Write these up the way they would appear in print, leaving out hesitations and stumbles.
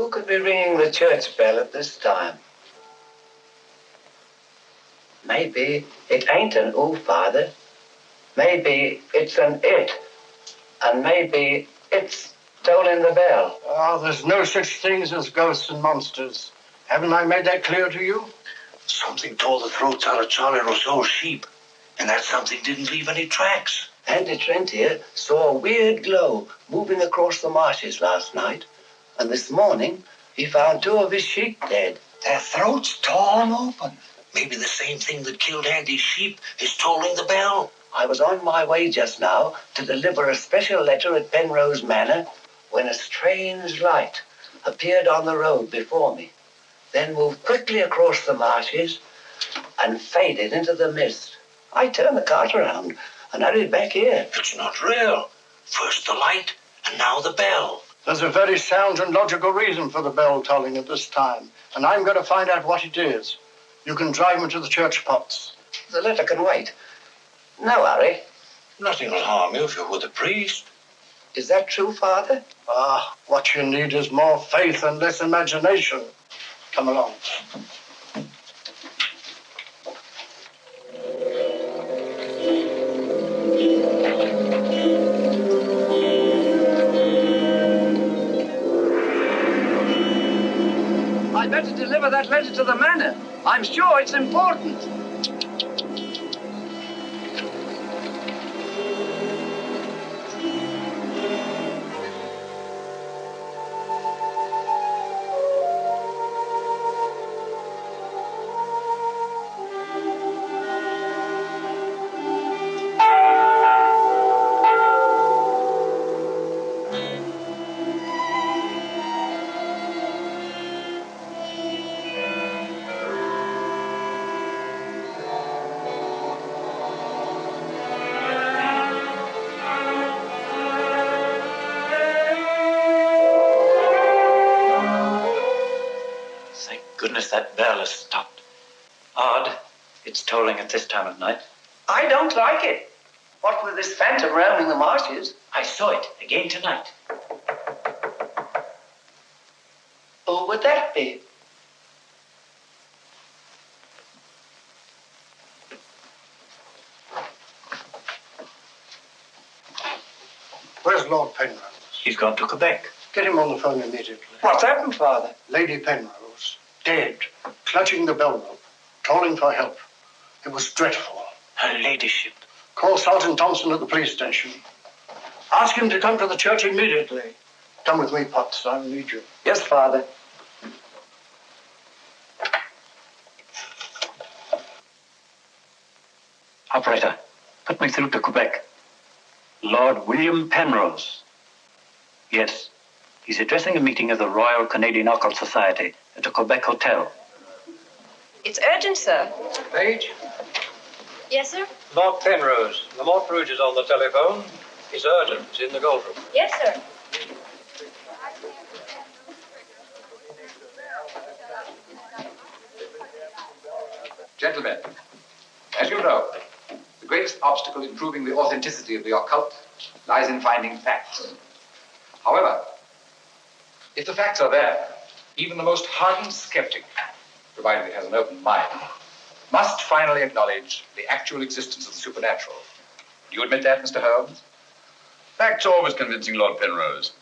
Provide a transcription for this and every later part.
Who could be ringing the church bell at this time? Maybe it ain't an ooh, Father. Maybe it's an it. And maybe it's tolling the bell. Oh, there's no such things as ghosts and monsters. Haven't I made that clear to you? Something tore the throats out of Charlie Rousseau's sheep, and that something didn't leave any tracks. Andy Trent here saw a weird glow moving across the marshes last night, and this morning he found 2 of his sheep dead. Their throats torn open. Maybe the same thing that killed Andy's sheep is tolling the bell. I was on my way just now to deliver a special letter at Penrose Manor when a strange light appeared on the road before me, then moved quickly across the marshes and faded into the mist. I turned the cart around and hurried back here. It's not real. First the light, and now the bell. There's a very sound and logical reason for the bell tolling at this time, and I'm going to find out what it is. You can drive me to the church pots. The letter can wait. No hurry. Nothing will harm you if you're with the priest. Is that true, Father? Ah, what you need is more faith and less imagination. Come along. I'd better deliver that letter to the manor. I'm sure it's important. Goodness, that bell has stopped. Odd, it's tolling at this time of night. I don't like it. What with this phantom roaming the marshes? I saw it again tonight. Who would that be? Where's Lord Penrose? He's gone to Quebec. Get him on the phone immediately. What's happened, Father? Lady Penrose, dead, clutching the bell rope, calling for help. It was dreadful. Her ladyship. Call Sergeant Thompson at the police station. Ask him to come to the church immediately. Come with me, Potts. I need you. Yes, Father. Operator, put me through to Quebec. Lord William Penrose. Yes, he's addressing a meeting of the Royal Canadian Occult Society at a Quebec hotel. It's urgent, sir. Page? Yes, sir? Mark Penrose. Lamont Rouge is on the telephone. It's urgent. It's in the golf room. Yes, sir. Gentlemen, as you know, the greatest obstacle in proving the authenticity of the occult lies in finding facts. However, if the facts are there, even the most hardened skeptic, provided he has an open mind, must finally acknowledge the actual existence of the supernatural. Do you admit that, Mr. Holmes? Facts are always convincing, Lord Penrose.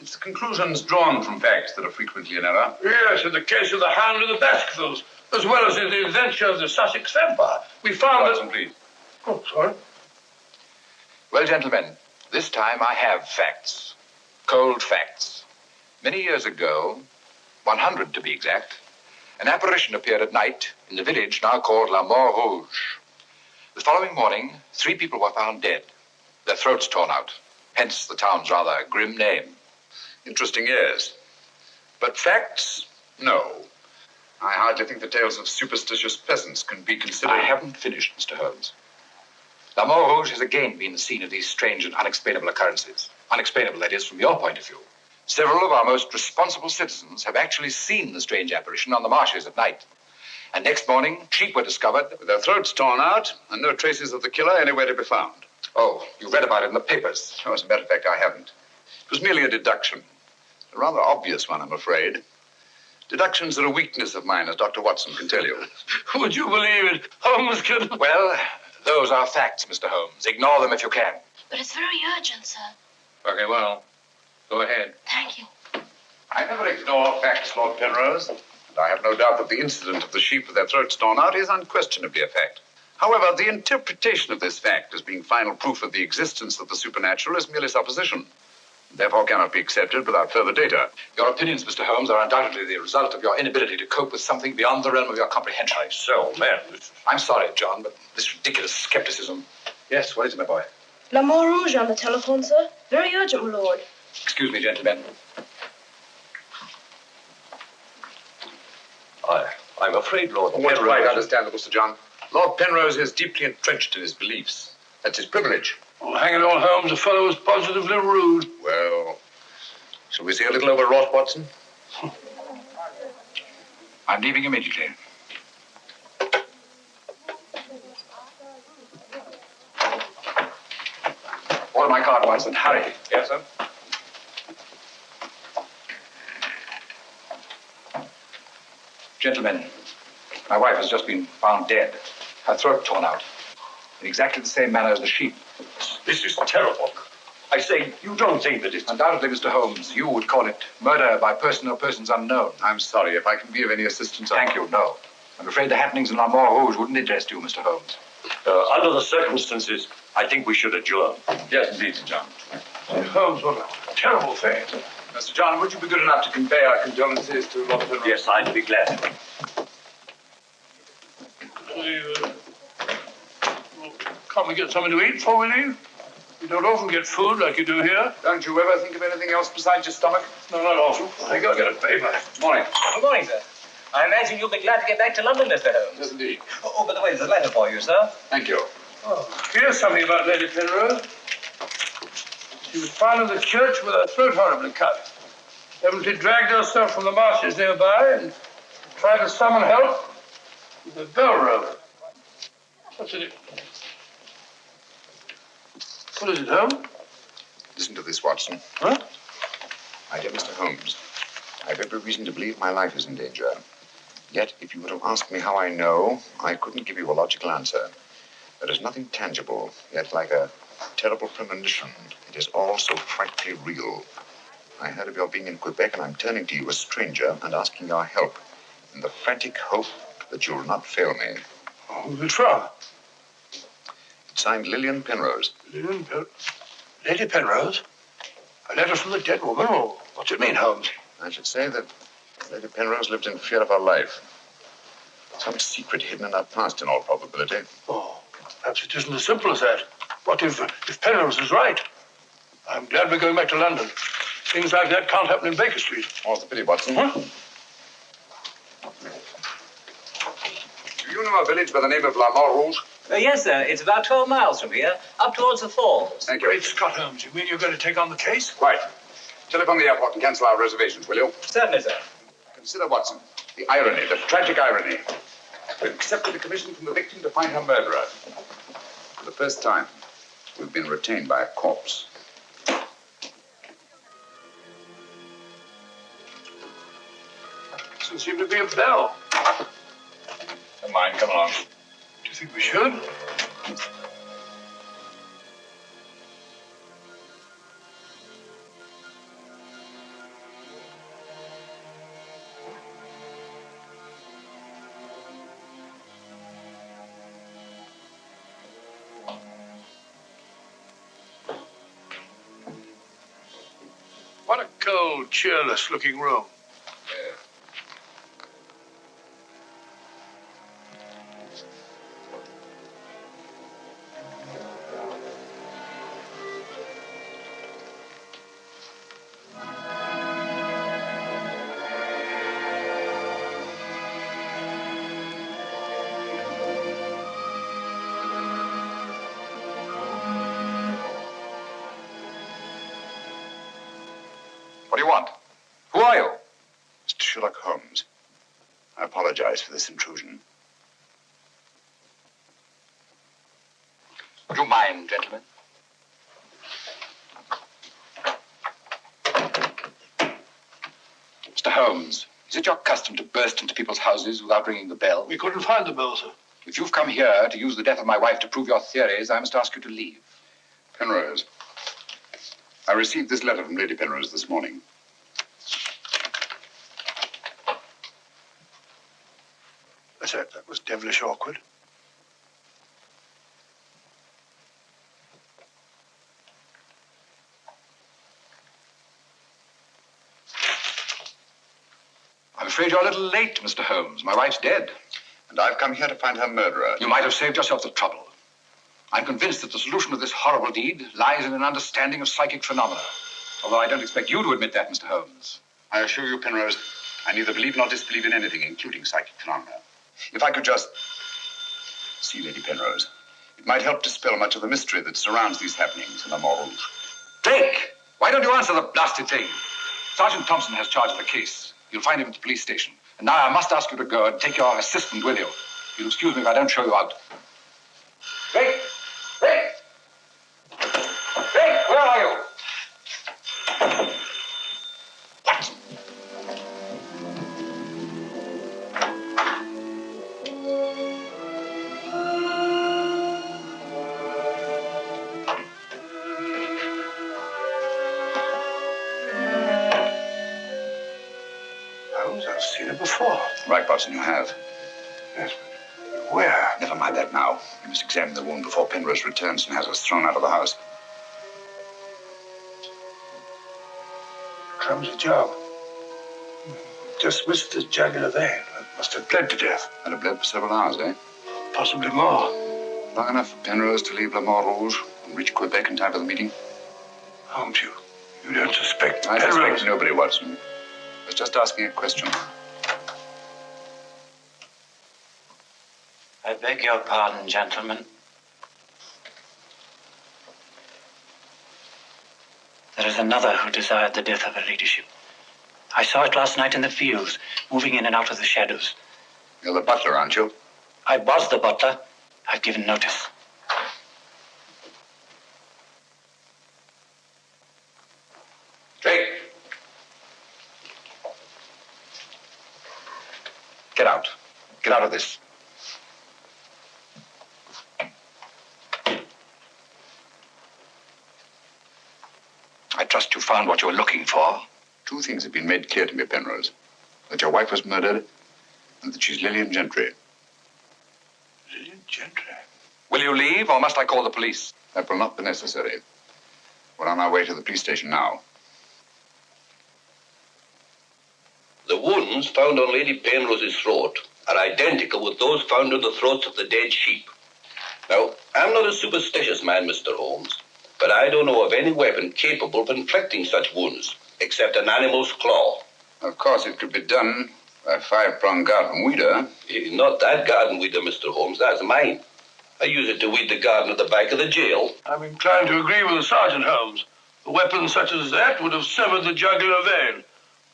It's the conclusions drawn from facts that are frequently in error. Yes, in the case of the Hound of the Baskervilles, as well as in the adventure of the Sussex Vampire, we found Watson, please. Oh, sorry. Well, gentlemen, this time I have facts. Cold facts. Many years ago, 100 to be exact, an apparition appeared at night in the village now called La Mort Rouge. The following morning, 3 people were found dead, their throats torn out, hence the town's rather grim name. Interesting, yes. But facts? No. I hardly think the tales of superstitious peasants can be considered... I haven't finished, Mr. Holmes. La Mort Rouge has again been the scene of these strange and unexplainable occurrences. Unexplainable, that is, from your point of view. Several of our most responsible citizens have actually seen the strange apparition on the marshes at night. And next morning, sheep were discovered with their throats torn out and no traces of the killer anywhere to be found. Oh, you read about it in the papers. No, as a matter of fact, I haven't. It was merely a deduction. A rather obvious one, I'm afraid. Deductions are a weakness of mine, as Dr. Watson can tell you. Would you believe it? Holmes can... Well, those are facts, Mr. Holmes. Ignore them if you can. But it's very urgent, sir. Okay, well, go ahead. Thank you. I never ignore facts, Lord Penrose. And I have no doubt that the incident of the sheep with their throats torn out is unquestionably a fact. However, the interpretation of this fact as being final proof of the existence of the supernatural is merely supposition. Therefore cannot be accepted without further data. Your opinions, Mr. Holmes, are undoubtedly the result of your inability to cope with something beyond the realm of your comprehension. So, man, I'm sorry, John, but this ridiculous skepticism... Yes, what is it, my boy? La Mort Rouge on the telephone, sir. Very urgent, my lord. Excuse me, gentlemen. I'm afraid, Lord What's quite understandable, Sir John. Lord Penrose is deeply entrenched in his beliefs. That's his privilege. Oh, hang it all, Holmes, the fellow was positively rude. Well, shall we see a little overwrought, Watson? I'm leaving immediately. Order my card, Watson. Hurry. Yes, sir. Gentlemen, my wife has just been found dead. Her throat torn out. In exactly the same manner as the sheep. This is terrible. I say, you don't think that it's... Undoubtedly, Mr. Holmes, you would call it murder by person or persons unknown. I'm sorry. If I can be of any assistance... Thank you, no. I'm afraid the happenings in La Mort Rouge wouldn't interest you, Mr. Holmes. Under the circumstances, I think we should adjourn. Yes, indeed, Sir John. Holmes, what a terrible thing. Mr. John, would you be good enough to convey our condolences to Lord Penrose? Yes, I'd be glad. Can't we get something to eat before we leave? You don't often get food like you do here. Don't you ever think of anything else besides your stomach? No, not often. I gotta get a paper. Morning. Good morning, sir. I imagine you'll be glad to get back to London, Mr. Holmes. Yes, indeed. Oh, by the way, there's a letter for you, sir. Thank you. Oh, here's something about Lady Penrose. She was found in the church with her throat horribly cut. Evidently dragged herself from the marshes nearby and tried to summon help with a bell rope. What's it? What is it, Holmes? Listen to this, Watson. Huh? My dear Mr. Holmes, I've every reason to believe my life is in danger. Yet, if you were to ask me how I know, I couldn't give you a logical answer. There is nothing tangible, yet like a terrible premonition, it is all so frightfully real. I heard of your being in Quebec, and I'm turning to you, a stranger, and asking your help in the frantic hope that you'll not fail me. Oh, who's it from? It's signed Lillian Penrose. Lady Penrose? A letter from the dead woman? Oh, what's it mean, Holmes? I should say that Lady Penrose lived in fear of her life. Some secret hidden in her past, in all probability. Oh, perhaps it isn't as simple as that. What if Penrose is right? I'm glad we're going back to London. Things like that can't happen in Baker Street. More's the pity, Watson. Huh? Do you know a village by the name of La Mort Rouge? Yes, sir. It's about 12 miles from here, up towards the falls. Thank you. Great Scott, Holmes. You mean you're going to take on the case? Quite. Telephone the airport and cancel our reservations, will you? Certainly, sir. Consider, Watson, the irony, the tragic irony. We've accepted a commission from the victim to find her murderer. For the first time, we've been retained by a corpse. Doesn't seem to be a bell. Never mind, come along. Do you think we should? What a cold, cheerless-looking room. What do you want? Who are you? Mr. Sherlock Holmes. I apologize for this intrusion. Would you mind, gentlemen? Holmes, is it your custom to burst into people's houses without ringing the bell? We couldn't find the bell, sir. If you've come here to use the death of my wife to prove your theories, I must ask you to leave. Penrose, I received this letter from Lady Penrose this morning. That was devilish awkward. I'm afraid you're a little late, Mr. Holmes. My wife's dead. And I've come here to find her murderer. You might have saved yourself the trouble. I'm convinced that the solution of this horrible deed lies in an understanding of psychic phenomena. Although I don't expect you to admit that, Mr. Holmes. I assure you, Penrose, I neither believe nor disbelieve in anything, including psychic phenomena. If I could just see Lady Penrose, it might help dispel much of the mystery that surrounds these happenings in the morals. Drake! Why don't you answer the blasted thing? Sergeant Thompson has charge of the case. You'll find him at the police station. And now I must ask you to go and take your assistant with you. You'll excuse me if I don't show you out. Drake! Drake! Drake, where are you? What? Holmes, I've seen it before. Right, Watson, you have. Yes, but where? Never mind that now. We must examine the wound before Penrose returns and has us thrown out of the house. Clumsy job. Just missed the jugular vein. It must have bled to death. And have bled for several hours, eh? Possibly more. Long enough for Penrose to leave Le Rouge and reach Quebec in time for the meeting? Holmes, you don't suspect I Penrose? suspect nobody, Watson. I was just asking a question. I beg your pardon, gentlemen. There is another who desired the death of her ladyship. I saw it last night in the fields, moving in and out of the shadows. You're the butler, aren't you? I was the butler. I've given notice. Drake! Get out. Get out of this. I trust you found what you were looking for. Two things have been made clear to me, Penrose. That your wife was murdered and that she's Lillian Gentry. Lillian Gentry? Will you leave, or must I call the police? That will not be necessary. We're on our way to the police station now. The wounds found on Lady Penrose's throat are identical with those found on the throats of the dead sheep. Now, I'm not a superstitious man, Mr. Holmes, but I don't know of any weapon capable of inflicting such wounds, except an animal's claw. Of course, it could be done by a five-pronged garden weeder. Not that garden weeder, Mr. Holmes, that's mine. I use it to weed the garden at the back of the jail. I'm inclined to agree with the Sergeant, Holmes. A weapon such as that would have severed the jugular vein,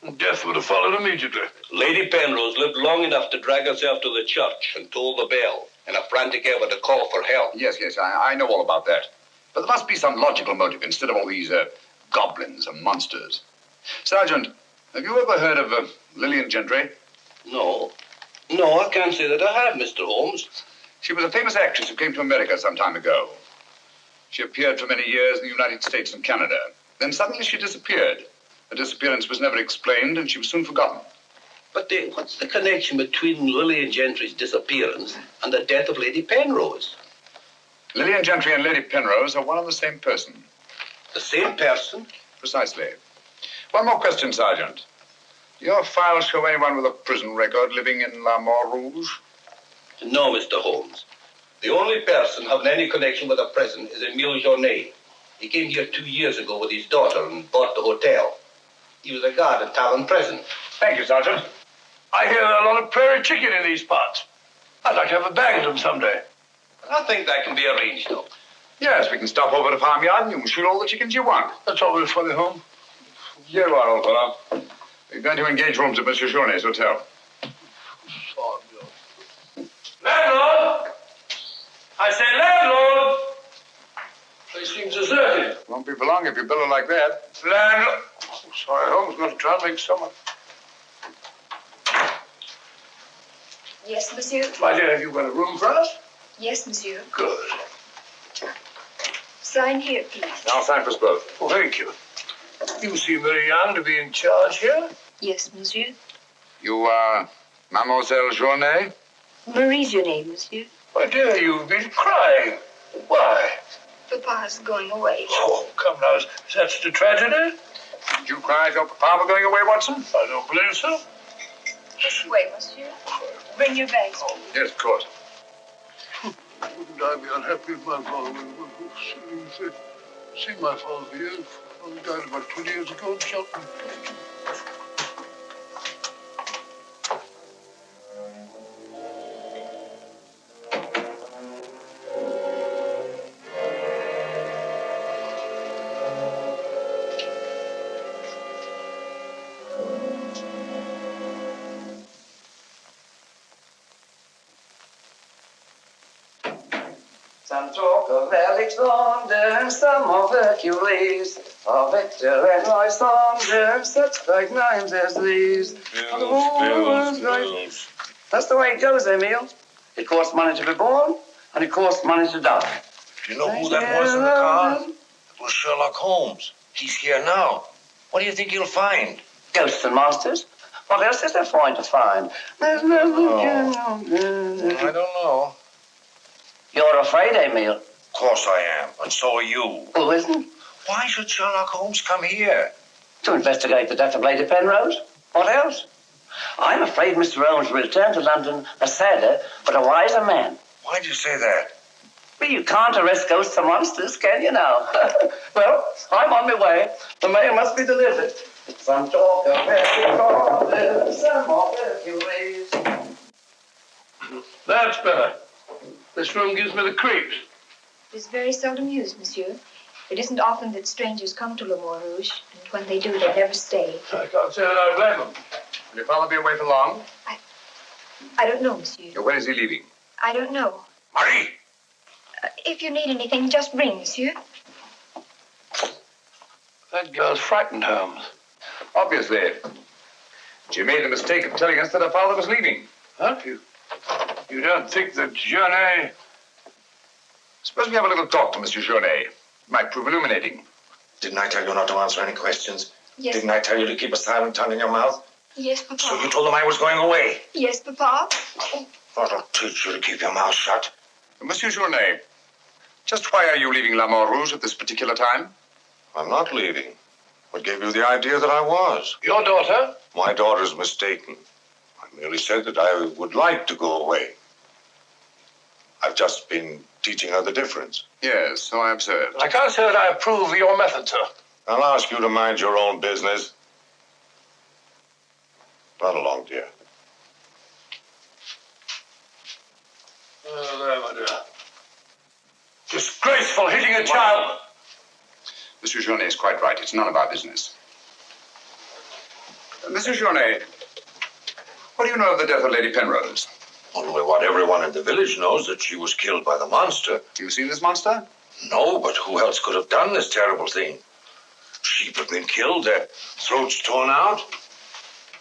and death would have followed immediately. Lady Penrose lived long enough to drag herself to the church and toll the bell in a frantic effort to call for help. Yes, I know all about that. But there must be some logical motive instead of all these goblins and monsters. Sergeant, have you ever heard of Lillian Gentry? No, I can't say that I have, Mr. Holmes. She was a famous actress who came to America some time ago. She appeared for many years in the United States and Canada. Then suddenly she disappeared. Her disappearance was never explained, and she was soon forgotten. But what's the connection between Lillian Gentry's disappearance and the death of Lady Penrose? Lillian Gentry and Lady Penrose are one and the same person. The same person? Precisely. One more question, Sergeant. Do your files show anyone with a prison record living in Rouge? No, Mr. Holmes. The only person having any connection with a prison is Emile Journet. He came here 2 years ago with his daughter and bought the hotel. He was a guard at Talon Prison. Thank you, Sergeant. I hear there are a lot of prairie chicken in these parts. I'd like to have a bag of them someday. I think that can be arranged, though. Yes, we can stop over to the farmyard and you can shoot all the chickens you want. That's all very funny, Holmes. Here you are, old fellow. We're going to engage rooms at Monsieur Journet's hotel. Landlord! I say landlord! Place seems deserted. Won't be for long if you bill her like that. Landlord! Oh, sorry, Holmes. Got to try and make summer. Yes, monsieur. My dear, have you got a room for us? Yes, monsieur. Good. Sign here, please. I'll sign for us both. Well, thank you. You seem very young to be in charge here. Yes, monsieur. You are Mademoiselle Journay? Marie's your name, monsieur. My dear, you've been crying. Why? Papa's going away. Oh, come now. Is that such a tragedy? Did you cry if your papa were going away, Watson? I don't believe so. This way, monsieur. Bring your bags. Yes, of course. Wouldn't I be unhappy if my father would see my father here? Father died about 20 years ago in Cheltenham. Some talk of Alexander, some of Hercules, of Hector and Lysander, such like names as these. Bills. That's the way it goes, Emil. It costs money to be born, and it costs money to die. Do you know who that was in the car? It was Sherlock Holmes. He's here now. What do you think he'll find? Ghosts and monsters. What else is there for him to find? There's nothing. I don't know. You're afraid, Emil. Of course I am, and so are you. Who isn't? Why should Sherlock Holmes come here? To investigate the death of Lady Penrose. What else? I'm afraid Mr. Holmes will return to London a sadder but a wiser man. Why'd you say that? Well, you can't arrest ghosts and monsters, can you now? Well, I'm on my way. The mail must be delivered. Some talk of Hercules, some of Hercules. That's better. This room gives me the creeps. It is very seldom used, monsieur. It isn't often that strangers come to Le Mans Rouge, and when they do, they never stay. I can't say that I blame them. Will your father be away for long? I don't know, monsieur. When is he leaving? I don't know. Marie! If you need anything, just ring, monsieur. That girl's frightened, Holmes. Obviously. She made the mistake of telling us that her father was leaving. Huh? You don't think that Journay... Suppose we have a little talk to Monsieur Journay. It might prove illuminating. Didn't I tell you not to answer any questions? Yes. Didn't I tell you to keep a silent tongue in your mouth? Yes, Papa. So you told them I was going away? Yes, Papa. That'll teach you to keep your mouth shut. Monsieur Journay, just why are you leaving La Mort Rouge at this particular time? I'm not leaving. What gave you the idea that I was? Your daughter? My daughter's mistaken. I merely said that I would like to go away. I've just been teaching her the difference. Yes, so I observed. I can't say that I approve of your method, sir. I'll ask you to mind your own business. Run along, dear. Oh, there, my dear. Disgraceful, hitting a child. Monsieur Journay is quite right. It's none of our business. Monsieur Journay, what do you know of the death of Lady Penrose? Only what everyone in the village knows, that she was killed by the monster. You seen this monster? No, but who else could have done this terrible thing? Sheep have been killed, their throats torn out.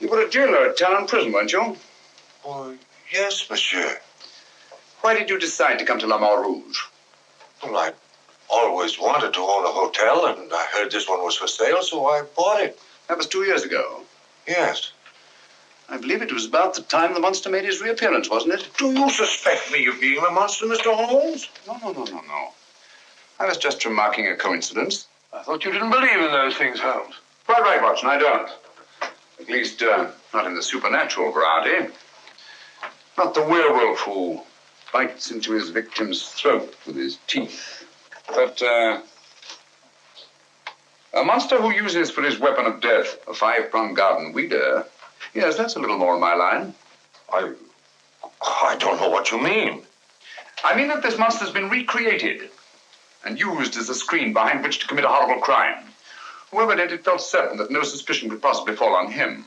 You were a jailer at town prison, weren't you? Oh, yes, monsieur. Why did you decide to come to La Mort Rouge? Well, I always wanted to own a hotel, and I heard this one was for sale, so I bought it. That was 2 years ago. Yes. I believe it was about the time the monster made his reappearance, wasn't it? Do you suspect me of being a monster, Mr. Holmes? No. I was just remarking a coincidence. I thought you didn't believe in those things, Holmes. Quite right, Watson, I don't. At least, not in the supernatural variety. Not the werewolf who bites into his victim's throat with his teeth. But, a monster who uses for his weapon of death a 5-pronged garden weeder. Yes, that's a little more in my line. I don't know what you mean. I mean that this monster's been recreated and used as a screen behind which to commit a horrible crime. Whoever did it felt certain that no suspicion could possibly fall on him.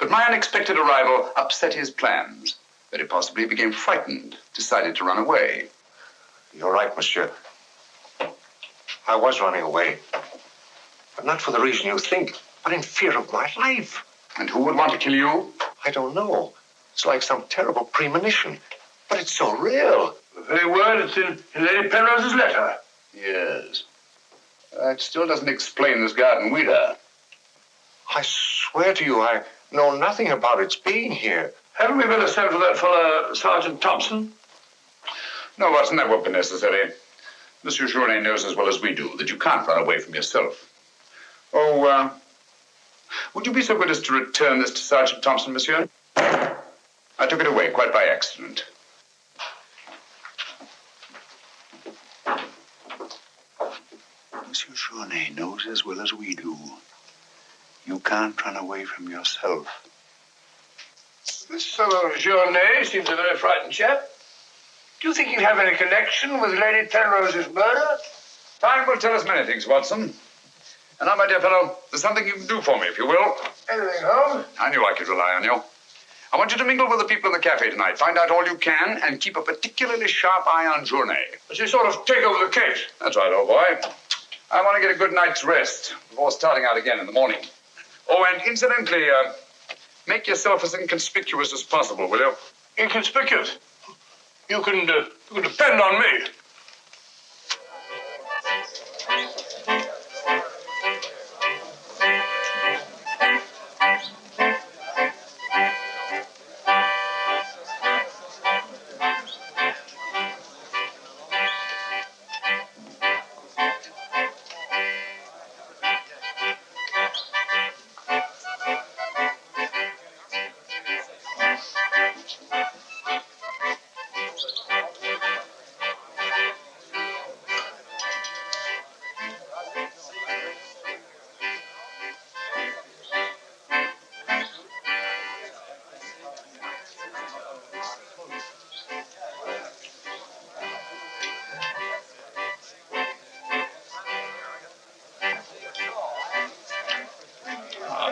But my unexpected arrival upset his plans. Very possibly he became frightened, decided to run away. You're right, monsieur. I was running away. But not for the reason you think, but in fear of my life. And who would want to kill you? I don't know. It's like some terrible premonition. But it's so real. The very word it's in Lady Penrose's letter. Yes. That still doesn't explain this garden weeder. I swear to you, I know nothing about its being here. Haven't we better send for that fellow, Sergeant Thompson? No, Watson, that won't be necessary. Monsieur Journet knows as well as we do that you can't run away from yourself. Oh, would you be so good as to return this to Sergeant Thompson, monsieur? I took it away quite by accident. Monsieur Journet knows as well as we do. You can't run away from yourself. This fellow Journet seems a very frightened chap. Do you think he'd have any connection with Lady Penrose's murder? Time will tell us many things, Watson. And now, my dear fellow, there's something you can do for me, if you will. Anything, Holmes? I knew I could rely on you. I want you to mingle with the people in the cafe tonight. Find out all you can and keep a particularly sharp eye on Journet. But you sort of take over the case. That's right, old boy. I want to get a good night's rest before starting out again in the morning. Oh, and incidentally, make yourself as inconspicuous as possible, will you? Inconspicuous? You can depend on me.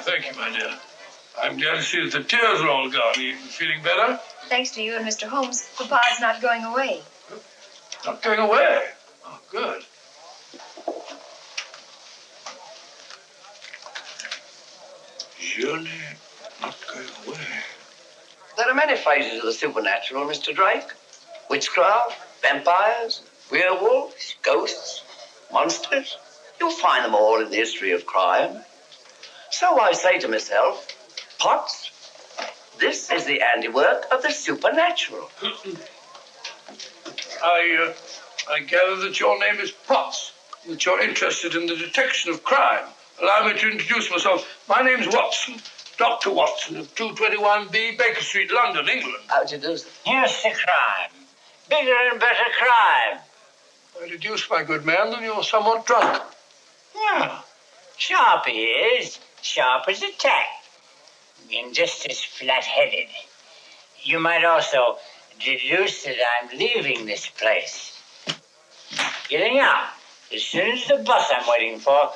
Thank you, my dear. I'm glad to see that the tears are all gone. Are you feeling better? Thanks to you and Mr. Holmes, Papa's not going away. Not going away? Oh, good. Journey, not going away. There are many phases of the supernatural, Mr. Drake. Witchcraft, vampires, werewolves, ghosts, monsters. You'll find them all in the history of crime. So I say to myself, Potts, this is the handiwork of the supernatural. I gather that your name is Potts, that you're interested in the detection of crime. Allow me to introduce myself. My name's Watson, Dr. Watson of 221B Baker Street, London, England. How do you do, sir? Here's the crime. Bigger and better crime. I deduce, my good man, that you're somewhat drunk. Yeah. Sharp he is. Sharp as a tack. And just as flat-headed. You might also deduce that I'm leaving this place. Getting out. As soon as the bus I'm waiting for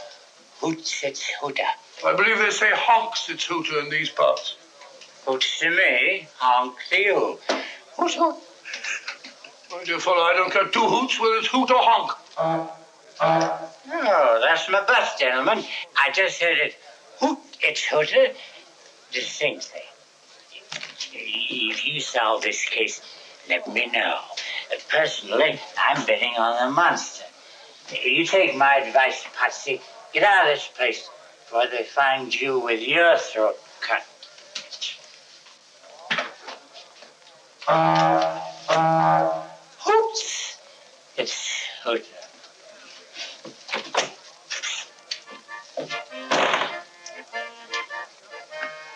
hoots its hooter. I believe they say honks its hooter in these parts. Hoots to me, honk to you. Hoot, hoot. My dear fellow, I don't care two hoots whether it's hoot or honk. Oh, that's my bus, gentlemen. I just heard it hoot its hooter distinctly. If you solve this case, let me know. Personally, I'm betting on the monster. You take my advice, Patsy. Get out of this place before they find you with your throat cut. Hoots! It's hooter.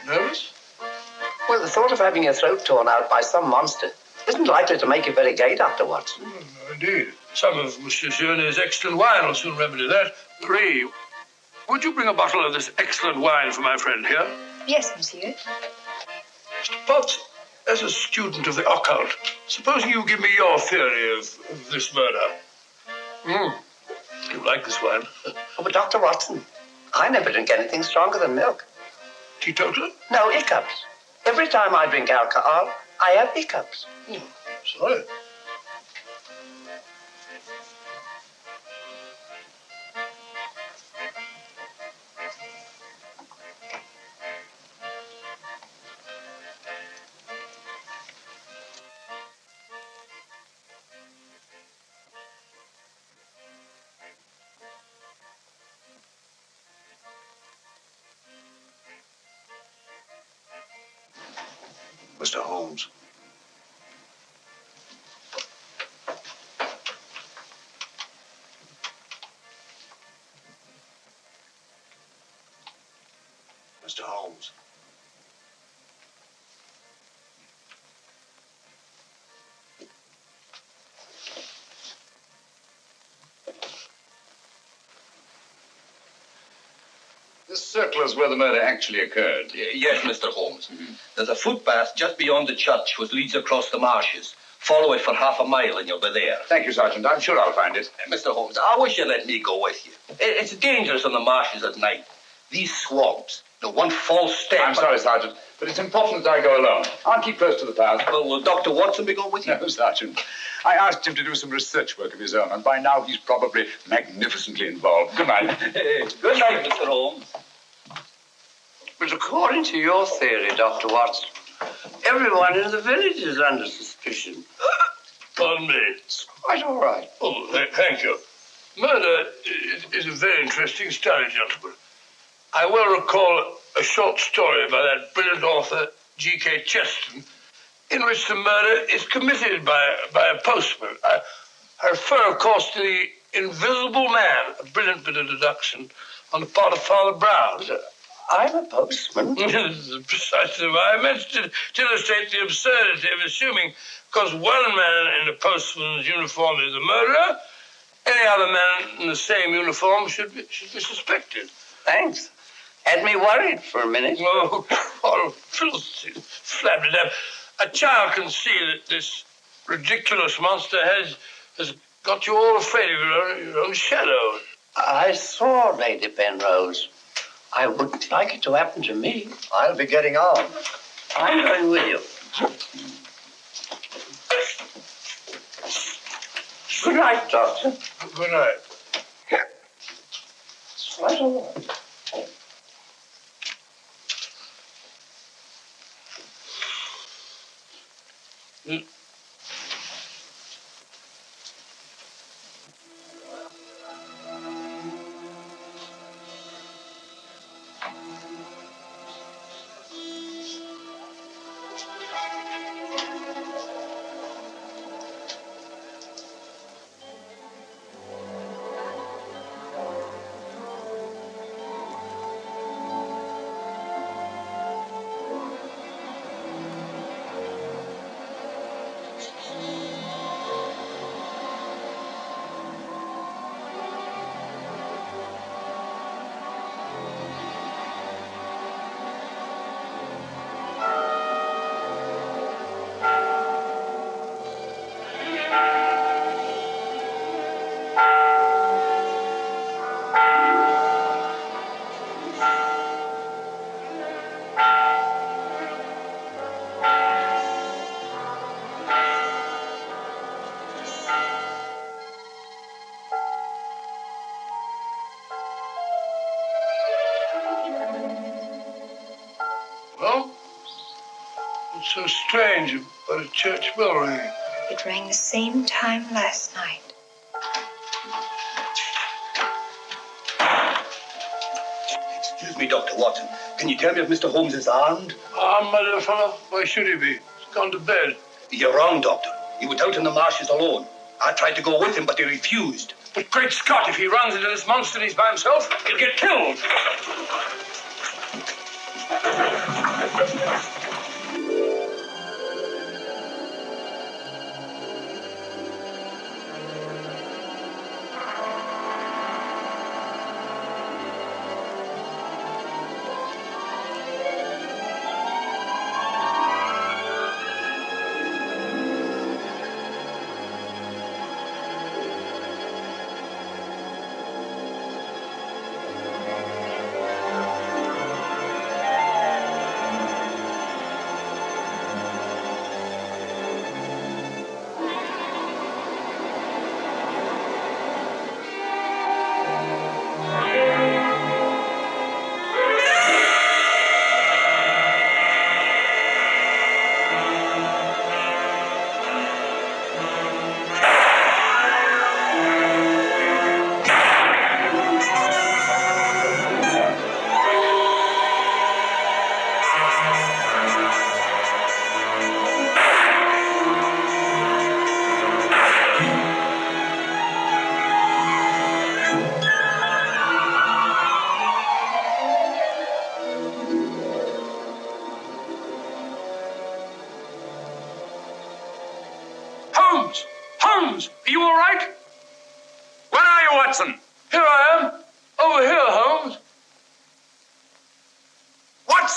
Nervous? Well, the thought of having your throat torn out by some monster isn't likely to make you very gay, Dr. Watson. Indeed. Some of Monsieur Journet's excellent wine will soon remedy that. Marie, would you bring a bottle of this excellent wine for my friend here? Yes, monsieur. Mr. Potts, as a student of the occult, supposing you give me your theory of this murder. You like this wine? Oh, but Dr. Watson, I never drink anything stronger than milk. Teetotaler? No, hiccups. Every time I drink alcohol, I have hiccups. Sorry. Mr. Holmes. Mr. Holmes. This circle is where the murder actually occurred. Yes, Mr. Holmes. There's a footpath just beyond the church which leads across the marshes. Follow it for half a mile and you'll be there. Thank you, Sergeant. I'm sure I'll find it. Mr. Holmes, I wish you'd let me go with you. It's dangerous on the marshes at night. These swamps, the one false step... I'm sorry, Sergeant, but it's important that I go alone. I'll keep close to the path. Well, will Dr. Watson be going with you? No, Sergeant. I asked him to do some research work of his own, and by now he's probably magnificently involved. Good night. Good night, Mr. Holmes. But according to your theory, Dr. Watson, everyone in the village is under suspicion. Pardon me. It's quite all right. Oh, thank you. Murder is a very interesting study, gentlemen. I well recall a short story by that brilliant author, G.K. Chesterton, in which the murder is committed by a postman. I refer, of course, to the Invisible Man, a brilliant bit of deduction on the part of Father Brown. I'm a postman. Precisely why I mentioned it, to illustrate the absurdity of assuming because one man in a postman's uniform is a murderer, any other man in the same uniform should be suspected. Thanks. Had me worried for a minute. Oh, filthy, flabbed it up. A child can see that this ridiculous monster has got you all afraid of your own shadow. I saw Lady Penrose. I wouldn't like it to happen to me. I'll be getting on. I'm going with you. Good night, Doctor. Good night. It's quite all right. Well, what's so strange about a church bell ringing? It rang the same time last night. Excuse me, Dr. Watson. Can you tell me if Mr. Holmes is armed? Armed, my dear fellow? Why should he be? He's gone to bed. You're wrong, Doctor. He was out in the marshes alone. I tried to go with him, but he refused. But great Scott, if he runs into this monster and he's by himself, he'll get killed.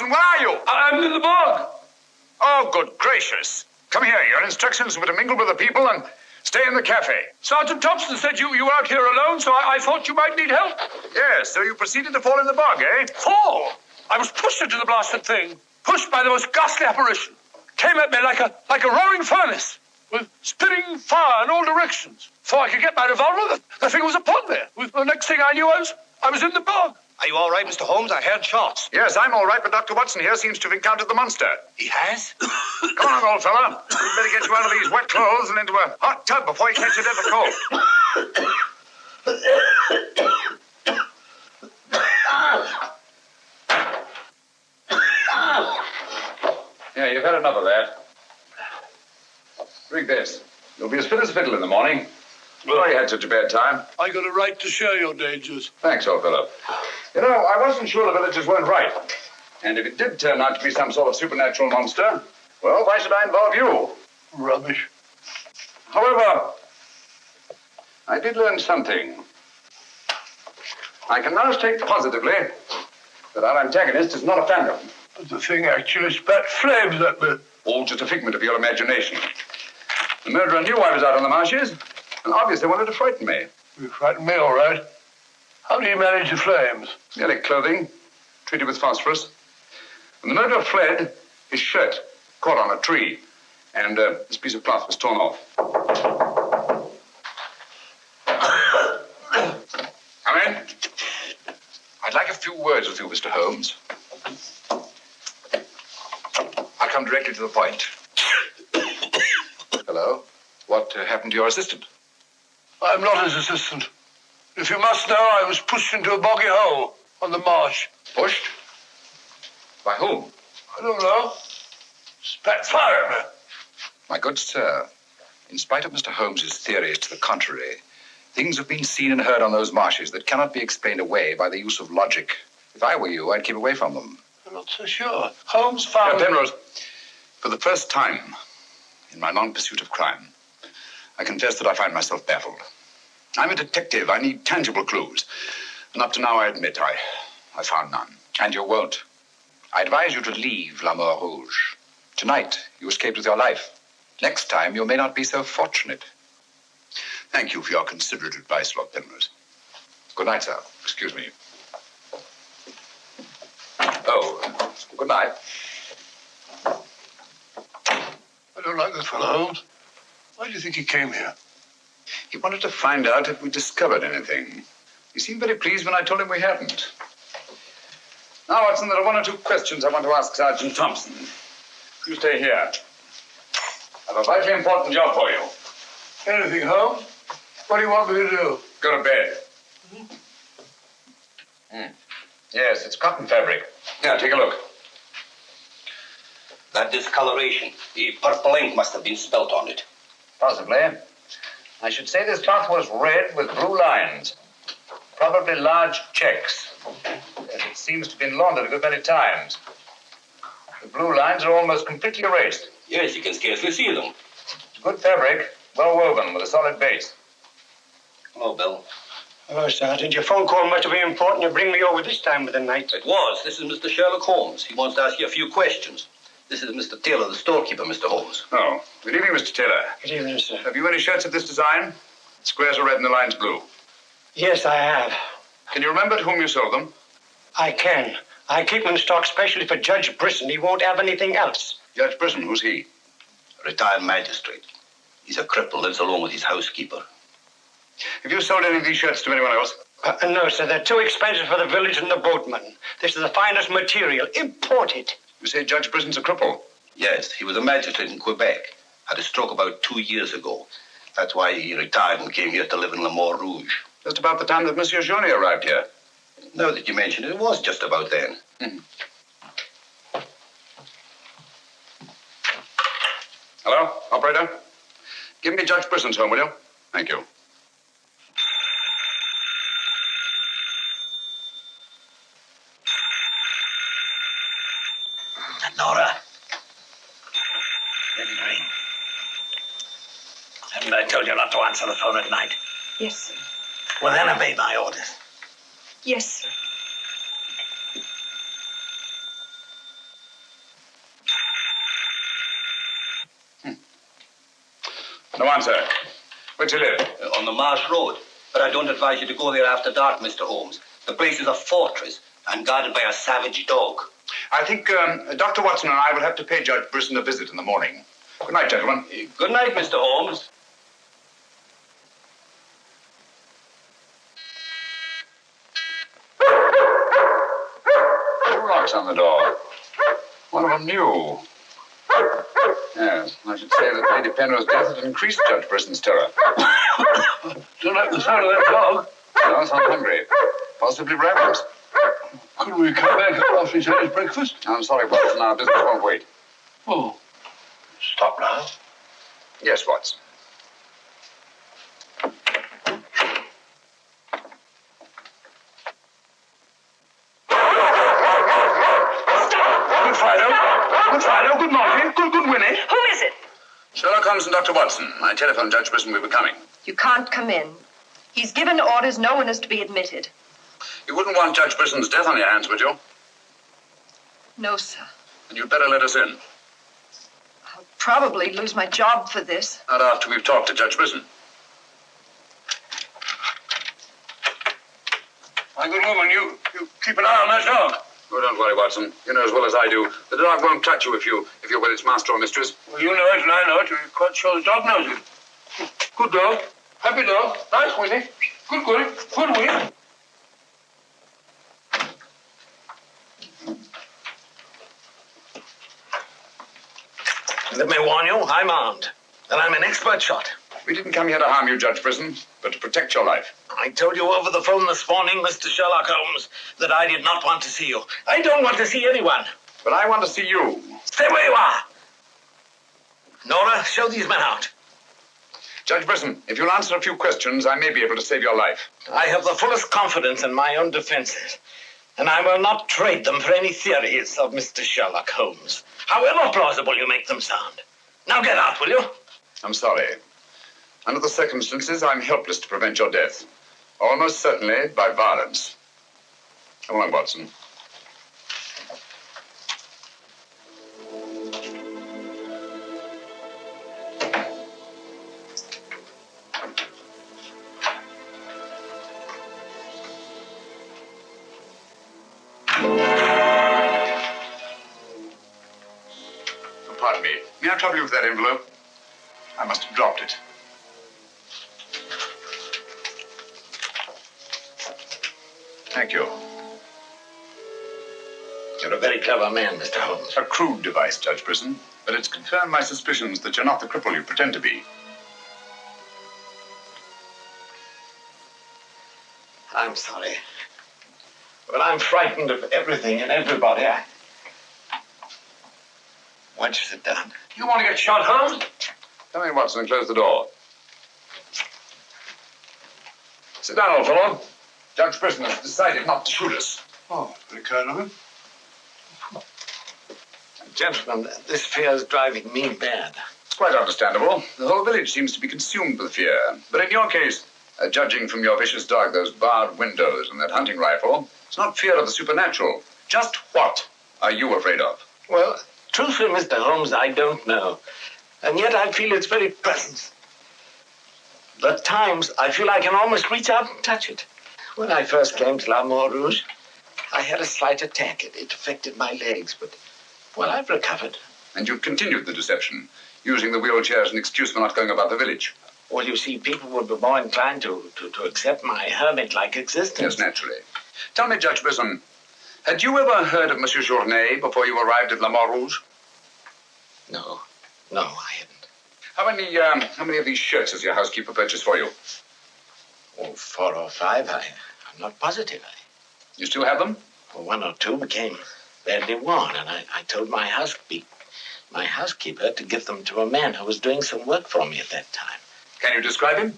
Watson, where are you? I'm in the bog. Oh, good gracious. Come here. Your instructions were to mingle with the people and stay in the cafe. Sergeant Thompson said you were out here alone, so I thought you might need help. Yes, so you proceeded to fall in the bog, eh? Fall? I was pushed into the blasted thing. Pushed by the most ghastly apparition. Came at me like a roaring furnace, with spitting fire in all directions. Before I could get my revolver, the thing was upon me. The next thing I knew, I was in the bog. Are you all right, Mr. Holmes? I heard shots. Yes, I'm all right, but Dr. Watson here seems to have encountered the monster. He has? Come on, old fella. We'd better get you out of these wet clothes and into a hot tub before you catch a deadly cold. Yeah, you've had enough of that. Drink this. You'll be as fit as a fiddle in the morning. Well, you had such a bad time. I got a right to share your dangers. Thanks, old fellow. You know, I wasn't sure the villagers weren't right. And if it did turn out to be some sort of supernatural monster, well, why should I involve you? Rubbish. However, I did learn something. I can now state positively that our antagonist is not a phantom. But the thing actually spat flames at me. All just a figment of your imagination. The murderer knew I was out on the marshes, and obviously wanted to frighten me. You frightened me, all right. How do you manage the flames? Merely clothing, treated with phosphorus. When the murderer fled, his shirt caught on a tree, and this piece of cloth was torn off. Come in. I'd like a few words with you, Mr. Holmes. I'll come directly to the point. Hello? What happened to your assistant? I'm not his assistant. If you must know, I was pushed into a boggy hole on the marsh. Pushed? By whom? I don't know. Spat fire at me. My good sir, in spite of Mr. Holmes's theories to the contrary, things have been seen and heard on those marshes that cannot be explained away by the use of logic. If I were you, I'd keep away from them. I'm not so sure. Holmes found... Penrose, for the first time in my long pursuit of crime, I confess that I find myself baffled. I'm a detective. I need tangible clues. And up to now, I admit I found none. And you won't. I advise you to leave La Mort Rouge. Tonight, you escaped with your life. Next time, you may not be so fortunate. Thank you for your considerate advice, Lord Penrose. Good night, sir. Excuse me. Oh, good night. I don't like this fellow, Holmes. Why do you think he came here? He wanted to find out if we discovered anything. He seemed very pleased when I told him we hadn't. Now, Watson, there are one or two questions I want to ask Sergeant Thompson. You stay here. I have a vitally important job for you. Anything, Holmes? What do you want me to do? Go to bed. Yes, it's cotton fabric. Here, take a look. That discoloration, the purple ink must have been spelt on it. Possibly. I should say this cloth was red with blue lines. Probably large checks. Yes, it seems to have been laundered a good many times. The blue lines are almost completely erased. Yes, you can scarcely see them. Good fabric, well woven, with a solid base. Hello, Bill. Hello, Sergeant. Your phone call must have been important. You bring me over this time of the night. It was. This is Mr. Sherlock Holmes. He wants to ask you a few questions. This is Mr. Taylor, the storekeeper, Mr. Holmes. Oh, good evening, Mr. Taylor. Good evening, sir. Have you any shirts of this design? The squares are red and the lines blue. Yes, I have. Can you remember to whom you sold them? I can. I keep them in stock specially for Judge Brisson. He won't have anything else. Judge Brisson, who's he? A retired magistrate. He's a cripple, lives alone with his housekeeper. Have you sold any of these shirts to anyone else? No, sir. They're too expensive for the village and the boatmen. This is the finest material. Imported. You say Judge Brisson's a cripple? Yes, he was a magistrate in Quebec. Had a stroke about 2 years ago. That's why he retired and came here to live in La Mort Rouge. Just about the time that Monsieur Journey arrived here. Now that you mention it, it was just about then. Hello, operator? Give me Judge Brisson's home, will you? Thank you. Nora. Let it ring. Haven't I told you not to answer the phone at night? Yes, sir. Well, then obey my orders. Yes, sir. No answer. Where do you live? On the Marsh Road. But I don't advise you to go there after dark, Mr. Holmes. The place is a fortress and guarded by a savage dog. I think Dr. Watson and I will have to pay Judge Brisson a visit in the morning. Good night, gentlemen. Good night, Mr. Holmes. Two locks on the door. One of them new. Yes, I should say that Lady Penrose's death had increased Judge Brisson's terror. Don't like the sound of that dog. No, sounds hungry. Possibly ravenous. Could we come back after he's had his breakfast? I'm sorry, Watson. Our business won't wait. Oh, stop now. Yes, Watson. Good morning. Good Winnie. Who is it? Sherlock Holmes and Dr. Watson. I telephoned Judge Brisson we were coming. You can't come in. He's given orders no one is to be admitted. You wouldn't want Judge Brisson's death on your hands, would you? No, sir. And you'd better let us in. I'll probably lose my job for this. Not after we've talked to Judge Brisson. My good woman, you keep an eye on that dog. Oh, don't worry, Watson. You know as well as I do. The dog won't touch you if you're with its master or mistress. Well, you know it and I know it. We're quite sure the dog knows it. Good dog. Happy dog. Nice, Winnie. Good, Winnie. Let me warn you, I'm armed. And I'm an expert shot. We didn't come here to harm you, Judge Brisson, but to protect your life. I told you over the phone this morning, Mr. Sherlock Holmes, that I did not want to see you. I don't want to see anyone. But I want to see you. Stay where you are. Nora, show these men out. Judge Brisson, if you'll answer a few questions, I may be able to save your life. I have the fullest confidence in my own defenses, and I will not trade them for any theories of Mr. Sherlock Holmes, however plausible you make them sound. Now get out, will you? I'm sorry. Under the circumstances, I'm helpless to prevent your death. Almost certainly by violence. Come along, Watson. Pardon me. May I trouble you with that envelope? I must have dropped it. Thank you. You're a very clever man, Mr. Holmes. A crude device, Judge Brisson, but it's confirmed my suspicions that you're not the cripple you pretend to be. I'm sorry. But I'm frightened of everything and everybody. Why don't you sit down? You want to get shot, Holmes? Come in, Watson, and close the door. Sit down, old fellow. Judge Brisson has decided not to shoot us. Oh, very kind of him. Gentlemen, this fear is driving me mad. It's quite understandable. The whole village seems to be consumed with fear. But in your case, judging from your vicious dog, those barred windows, and that hunting rifle, it's not fear of the supernatural. Just what are you afraid of? Well, truthfully, Mr. Holmes, I don't know. And yet I feel its very presence. At times, I feel I can almost reach out and touch it. When I first came to La Rouge, I had a slight attack. It affected my legs, but, well, I've recovered. And you've continued the deception, using the wheelchair as an excuse for not going about the village. Well, you see, people would be more inclined to accept my hermit-like existence. Yes, naturally. Tell me, Judge Brisson, had you ever heard of Monsieur Journet before you arrived at La Rouge? No, I hadn't. How many of these shirts has your housekeeper purchased for you? Oh, 4 or 5. I'm not positive. You still have them? Well, 1 or 2 became badly worn, and I told my housekeeper to give them to a man who was doing some work for me at that time. Can you describe him?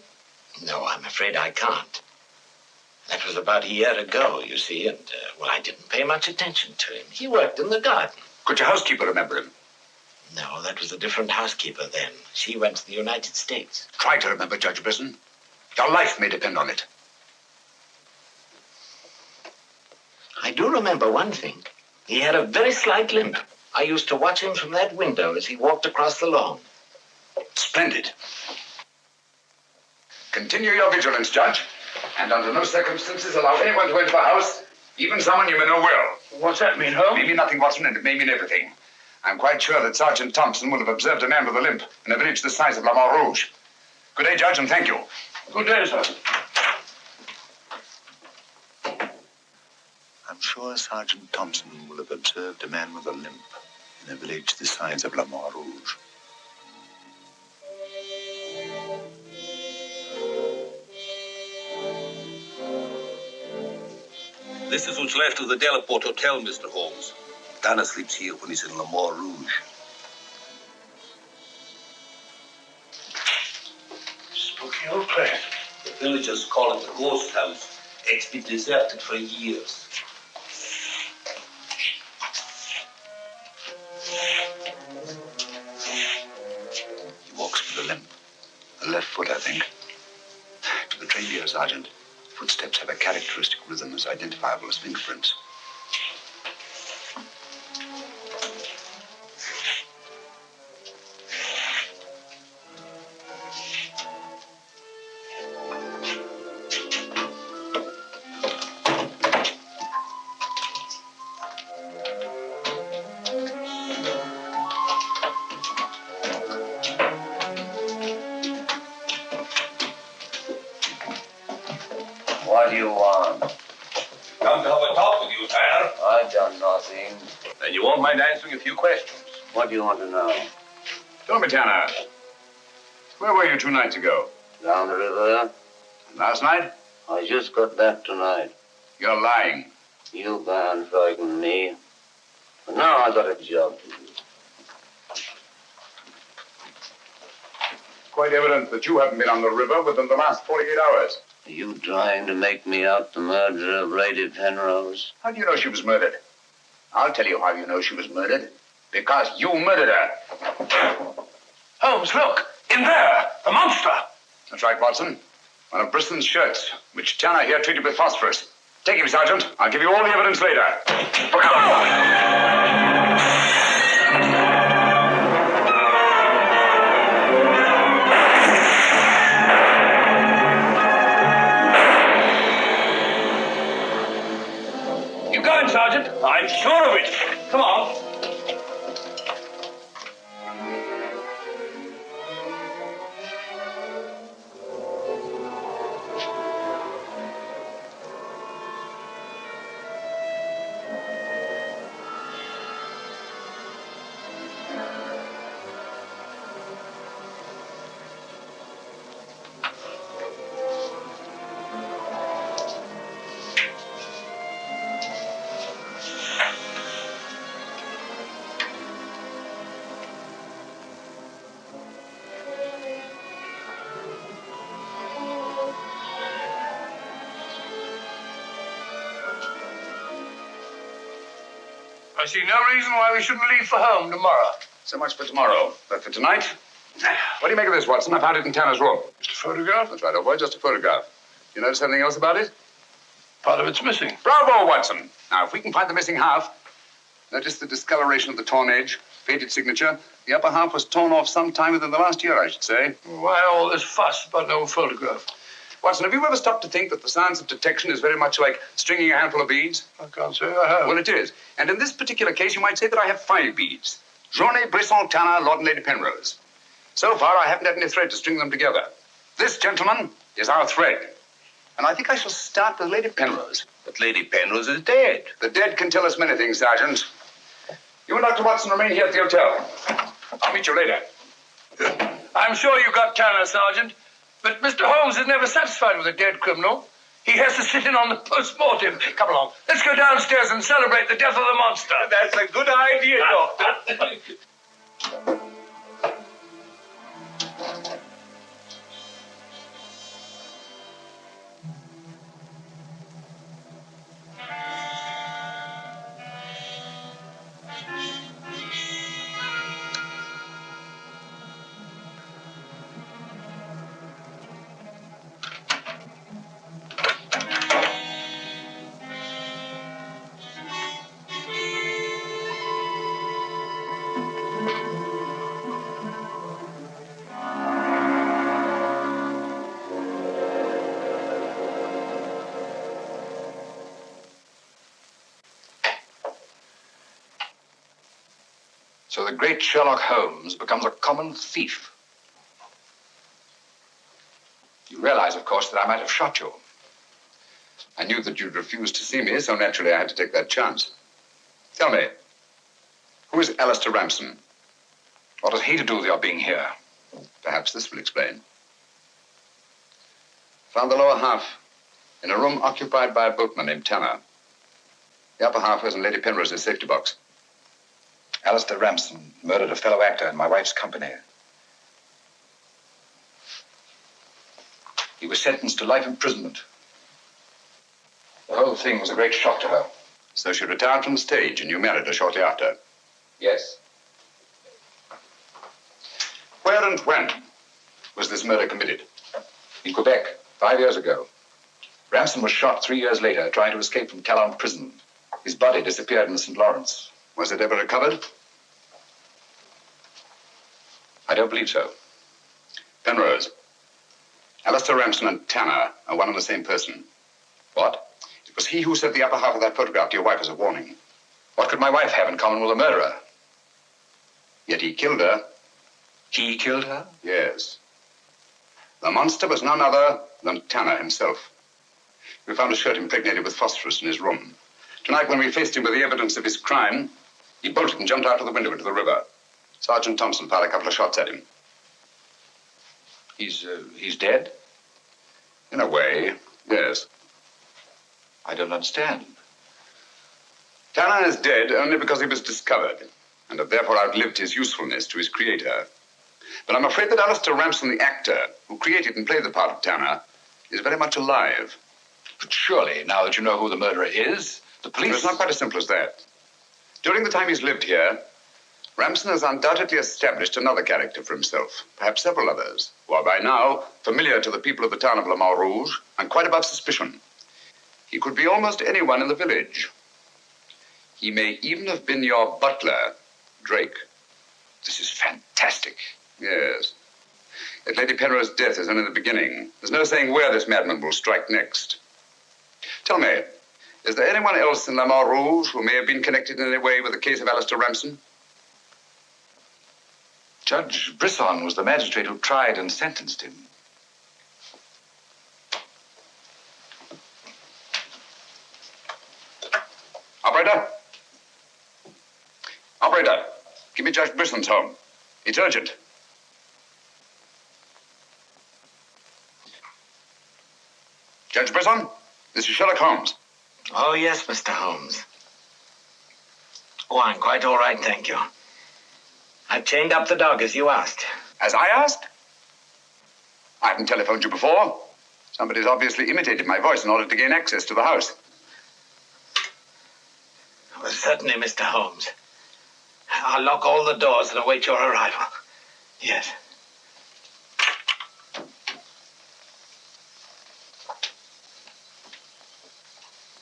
No, I'm afraid I can't. That was about a year ago, you see, and, well, I didn't pay much attention to him. He worked in the garden. Could your housekeeper remember him? No, that was a different housekeeper then. She went to the United States. Try to remember, Judge Brisson. Your life may depend on it. I do remember one thing. He had a very slight limp. I used to watch him from that window as he walked across the lawn. Splendid. Continue your vigilance, Judge. And under no circumstances allow anyone to enter the house, even someone you may know well. What's that mean, Holmes? It may mean nothing, Watson, and it may mean everything. I'm quite sure that Sergeant Thompson will have observed a man with a limp in a village the size of La Rouge. Good day, Judge, and thank you. Good day, sir. I'm sure Sergeant Thompson will have observed a man with a limp in a village the size of La Rouge. This is what's left of the Delaport Hotel, Mr. Holmes. Dana sleeps here when he's in La Rouge. Spooky old place. The villagers call it the ghost house. It's been deserted for years. He walks with a limp. A left foot, I think. To the trained ear, Sergeant, footsteps have a characteristic rhythm as identifiable as fingerprints. What do you want? Come to have a talk with you, sir. I've done nothing. Then you won't mind answering a few questions. What do you want to know? Tell me, Tanner, where were you 2 nights ago? Down the river. Last night? I just got back tonight. You're lying. You can't frighten me. But now I got a job to do. Quite evident that you haven't been on the river within the last 48 hours. Are you trying to make me out the murderer of Lady Penrose? How do you know she was murdered? I'll tell you how you know she was murdered. Because you murdered her. Holmes, look! In there! The monster! That's right, Watson. One of Bristol's shirts, which Tanner here treated with phosphorus. Take him, Sergeant. I'll give you all the evidence later. Look out! You going, Sergeant? I'm sure of it. Come on. I see no reason why we shouldn't leave for home tomorrow. So much for tomorrow. But for tonight, what do you make of this, Watson? I found it in Tanner's room. Just a photograph? That's right, old boy, just a photograph. You notice anything else about it? Part of it's missing. Bravo, Watson. Now, if we can find the missing half, notice the discoloration of the torn edge, faded signature. The upper half was torn off sometime within the last year, I should say. Why all this fuss about an old photograph? Watson, have you ever stopped to think that the science of detection is very much like stringing a handful of beads? I can't say I have. Well, it is. And in this particular case, you might say that I have 5 beads. Journée, Brisson, Tanner, Lord and Lady Penrose. So far, I haven't had any thread to string them together. This, gentlemen, is our thread. And I think I shall start with Lady Penrose. But Lady Penrose is dead. The dead can tell us many things, Sergeant. You and Dr. Watson remain here at the hotel. I'll meet you later. I'm sure you got Tanner, Sergeant. But Mr. Holmes is never satisfied with a dead criminal. He has to sit in on the post-mortem. Come along. Let's go downstairs and celebrate the death of the monster. That's a good idea, Doctor. So the great Sherlock Holmes becomes a common thief. You realize, of course, that I might have shot you. I knew that you'd refuse to see me, so naturally I had to take that chance. Tell me, who is Alistair Ramsden? What has he to do with your being here? Perhaps this will explain. Found the lower half in a room occupied by a boatman named Tanner. The upper half was in Lady Penrose's safety box. Alistair Ramsden murdered a fellow actor in my wife's company. He was sentenced to life imprisonment. The whole thing was a great shock to her. So she retired from the stage and you married her shortly after? Yes. Where and when was this murder committed? In Quebec, 5 years ago. Ramsden was shot 3 years later trying to escape from Talon prison. His body disappeared in the St. Lawrence. Was it ever recovered? I don't believe so. Penrose, Alistair Ramsden and Tanner are one and the same person. What? It was he who sent the upper half of that photograph to your wife as a warning. What could my wife have in common with a murderer? Yet he killed her. He killed her? Yes. The monster was none other than Tanner himself. We found a shirt impregnated with phosphorus in his room. Tonight, when we faced him with the evidence of his crime, he bolted and jumped out of the window into the river. Sergeant Thompson fired a couple of shots at him. He's dead? In a way, yes. I don't understand. Tanner is dead only because he was discovered, and had therefore outlived his usefulness to his creator. But I'm afraid that Alistair Ramsden, the actor, who created and played the part of Tanner, is very much alive. But surely, now that you know who the murderer is, the police... It's not quite as simple as that. During the time he's lived here, Ramsden has undoubtedly established another character for himself, perhaps several others, who are by now familiar to the people of the town of Le Mans Rouge and quite above suspicion. He could be almost anyone in the village. He may even have been your butler, Drake. This is fantastic. Yes. Yet Lady Penrose's death is only the beginning. There's no saying where this madman will strike next. Tell me, is there anyone else in Le Mans Rouge who may have been connected in any way with the case of Alistair Ramsden? Judge Brisson was the magistrate who tried and sentenced him. Operator? Operator, give me Judge Brisson's home. It's urgent. Judge Brisson, this is Sherlock Holmes. Oh, yes, Mr. Holmes. Oh, I'm quite all right, thank you. I've chained up the dog, as you asked. As I asked? I haven't telephoned you before. Somebody's obviously imitated my voice in order to gain access to the house. Well, certainly, Mr. Holmes. I'll lock all the doors and await your arrival. Yes.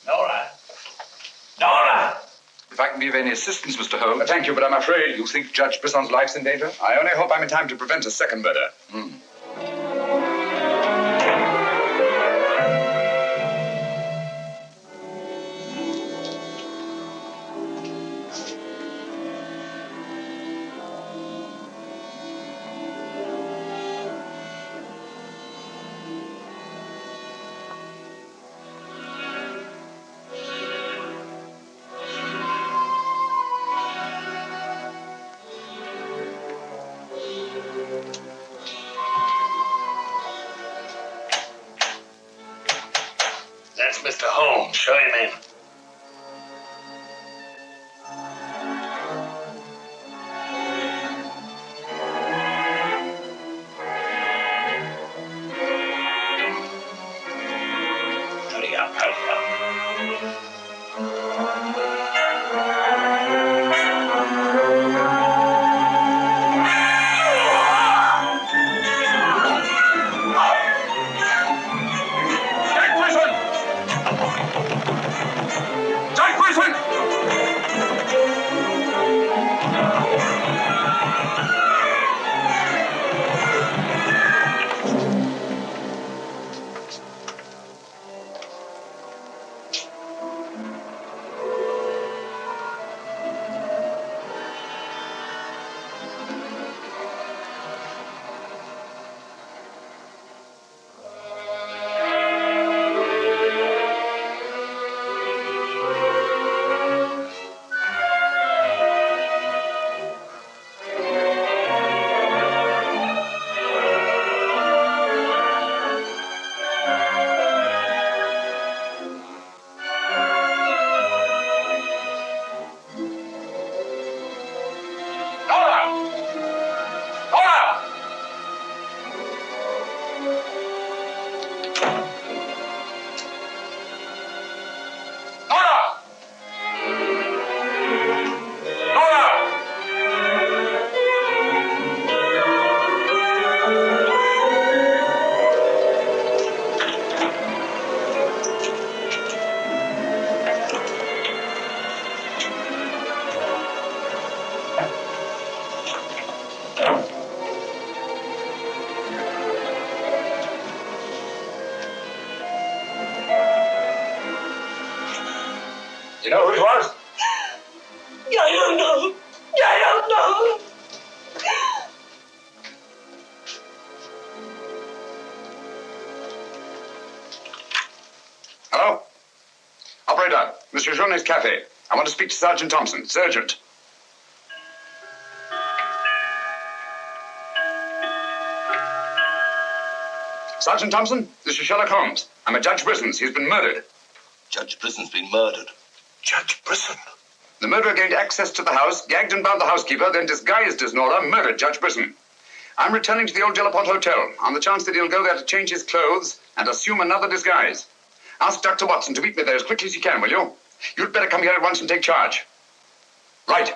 Nora! Nora! If I can be of any assistance, Mr. Holmes... Thank you, but I'm afraid... You think Judge Brisson's life's in danger? I only hope I'm in time to prevent a second murder. You know who it was? I don't know. I don't know. Hello? Operator, Monsieur Jaunet's cafe. I want to speak to Sergeant Thompson. It's urgent. Sergeant Thompson, this is Sherlock Holmes. I'm at Judge Brisson's. He's been murdered. Judge Brisson's been murdered. Judge Brisson? The murderer gained access to the house, gagged and bound the housekeeper, then disguised as Nora, murdered Judge Brisson. I'm returning to the old Jelapont Hotel on the chance that he'll go there to change his clothes and assume another disguise. Ask Dr. Watson to meet me there as quickly as he can, will you? You'd better come here at once and take charge. Right.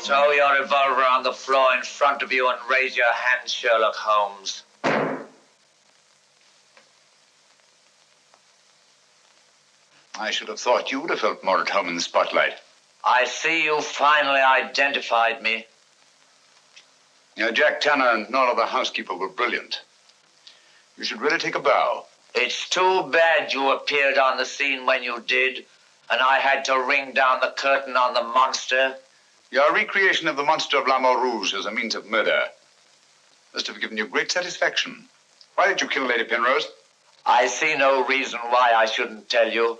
Throw your revolver on the floor in front of you and raise your hand, Sherlock Holmes. I should have thought you would have felt more at home in the spotlight. I see you finally identified me. Jack Tanner and Nora the housekeeper were brilliant. You should really take a bow. It's too bad you appeared on the scene when you did, and I had to ring down the curtain on the monster. Your recreation of the monster of La Rouge as a means of murder must have given you great satisfaction. Why did you kill Lady Penrose? I see no reason why I shouldn't tell you.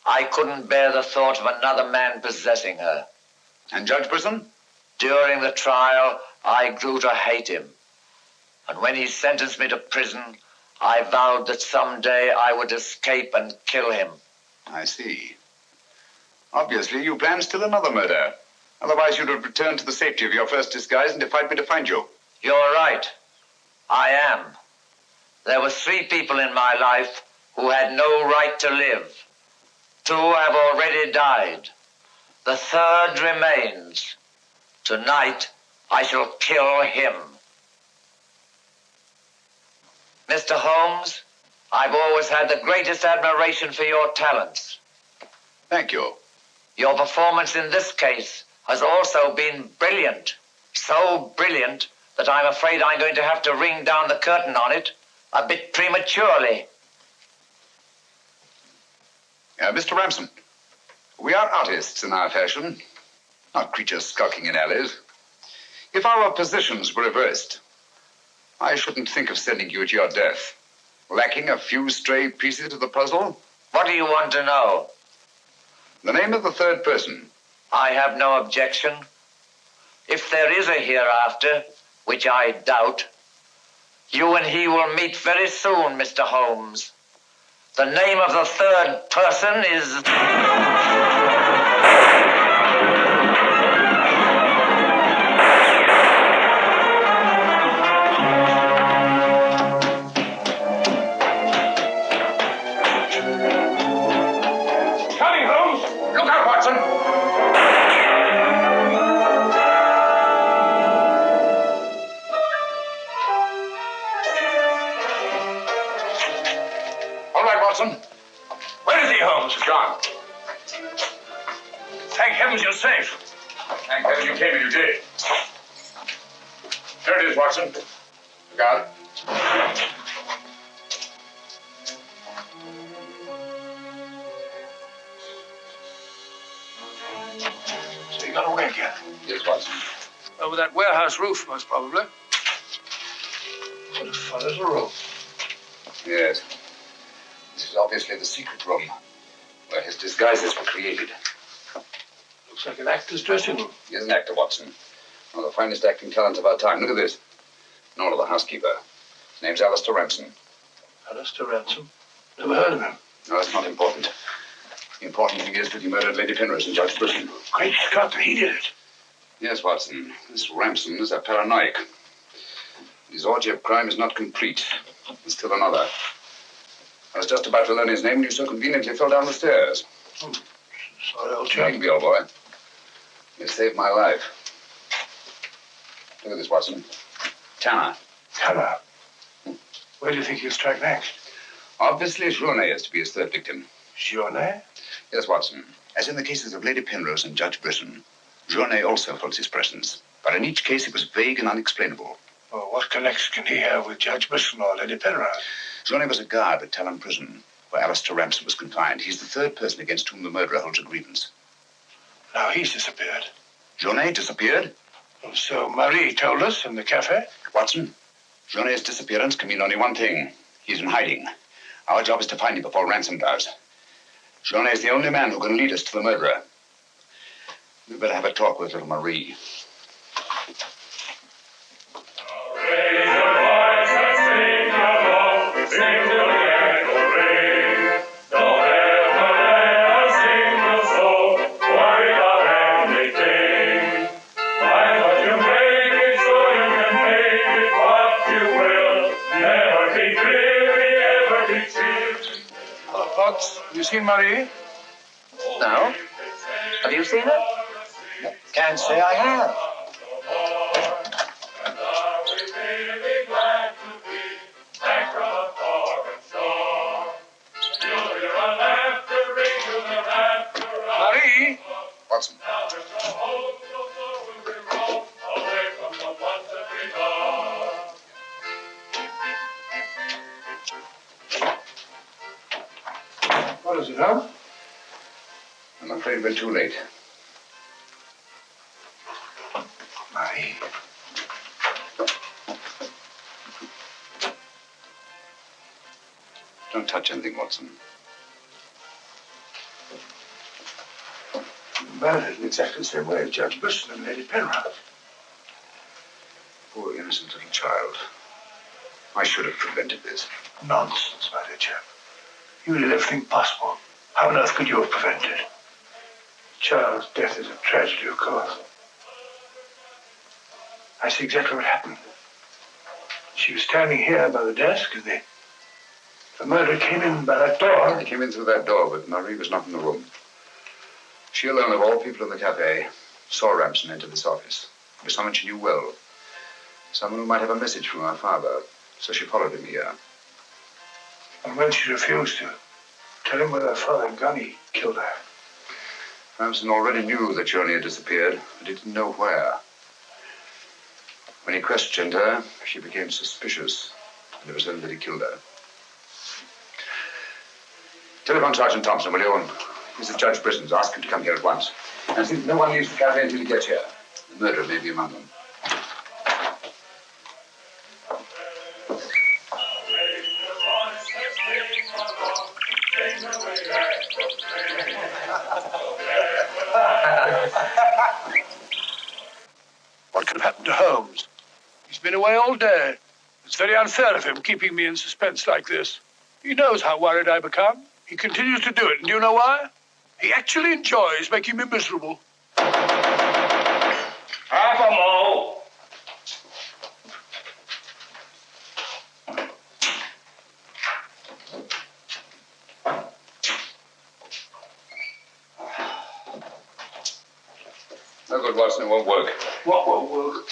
I couldn't bear the thought of another man possessing her. And Judge Brisson? During the trial, I grew to hate him. And when he sentenced me to prison, I vowed that someday I would escape and kill him. I see. Obviously, you planned still another murder. Otherwise, you'd have returned to the safety of your first disguise and defied me to find you. You're right. I am. There were 3 people in my life who had no right to live. 2 have already died. The 3rd remains. Tonight, I shall kill him. Mr. Holmes, I've always had the greatest admiration for your talents. Thank you. Your performance in this case has also been brilliant. So brilliant that I'm afraid I'm going to have to ring down the curtain on it a bit prematurely. Mr. Ramson, we are artists in our fashion, not creatures skulking in alleys. If our positions were reversed, I shouldn't think of sending you to your death, lacking a few stray pieces of the puzzle. What do you want to know? The name of the 3rd person. I have no objection. If there is a hereafter, which I doubt, you and he will meet very soon, Mr. Holmes. The name of the 3rd person is... Coming, Holmes! Look out, Watson! All right, Watson. Where is he, Holmes? Gone. Thank heavens you're safe. Thank heaven you came and you did. this, Watson. Got it. So you got away again? Yes, Watson. Over that warehouse roof, most probably. What a fun little room. Yes. This is obviously the secret room where his disguises were created. Looks like an actor's dressing room. He is an actor, Watson. One of the finest acting talents of our time. Look at this. Nor the housekeeper. His name's Alistair Ransom. Alistair Ransom? Never heard of him. No, that's not important. The important thing is that he murdered Lady Penrose and Judge Brisson. Great Scott, he did it. Yes, Watson. This Ransom is a paranoiac. His orgy of crime is not complete. There's still another. I was just about to learn his name when you so conveniently fell down the stairs. Oh, sorry, old chap. Be, old boy. You saved my life. Look at this, Watson. Tanner. Tanner? Where do you think he'll strike next? Obviously, Journet is to be his third victim. Journet? Yes, Watson. As in the cases of Lady Penrose and Judge Brisson, Journet also felt his presence. But in each case, it was vague and unexplainable. Oh, what connection can he have with Judge Brisson or Lady Penrose? Journet was a guard at Talon Prison, where Alistair Ransom was confined. He's the third person against whom the murderer holds a grievance. Now he's disappeared. Journet disappeared? And so Marie told us in the cafe? Watson, Journet's disappearance can mean only one thing. He's in hiding. Our job is to find him before Ransom does. Journet is the only man who can lead us to the murderer. We'd better have a talk with little Marie. Have you seen Marie? No. Have you seen her? Can't say I have. Marie? Watson. What is it, huh? I'm afraid we're too late. Marie. Don't touch anything, Watson. Murdered in exactly the same way as Judge Brisson and Lady Penrose. Poor innocent little child. I should have prevented this. Nonsense, my dear chap. You did everything possible. How on earth could you have prevented it? The child's death is a tragedy, of course. I see exactly what happened. She was standing here by the desk, and the murderer came in by that door. He came in through that door, but Marie was not in the room. She alone, of all people in the cafe, saw Ransom enter this office. It was someone she knew well. Someone who might have a message from her father. So she followed him here. And when she refused to tell him where her father had gone, he killed her. Ransom already knew that Journey had disappeared, but he didn't know where. When he questioned her, she became suspicious, and it was then that he killed her. Telephone Sergeant Thompson, will you? This is Judge Brisson's. Ask him to come here at once. And see that no one leaves the cafe until he gets here. The murderer may be among them. What could have happened to Holmes? He's been away all day. It's very unfair of him keeping me in suspense like this. He knows how worried I become. He continues to do it, and do you know why? He actually enjoys making me miserable. Half a mo. No good, Watson. It won't work. What won't work?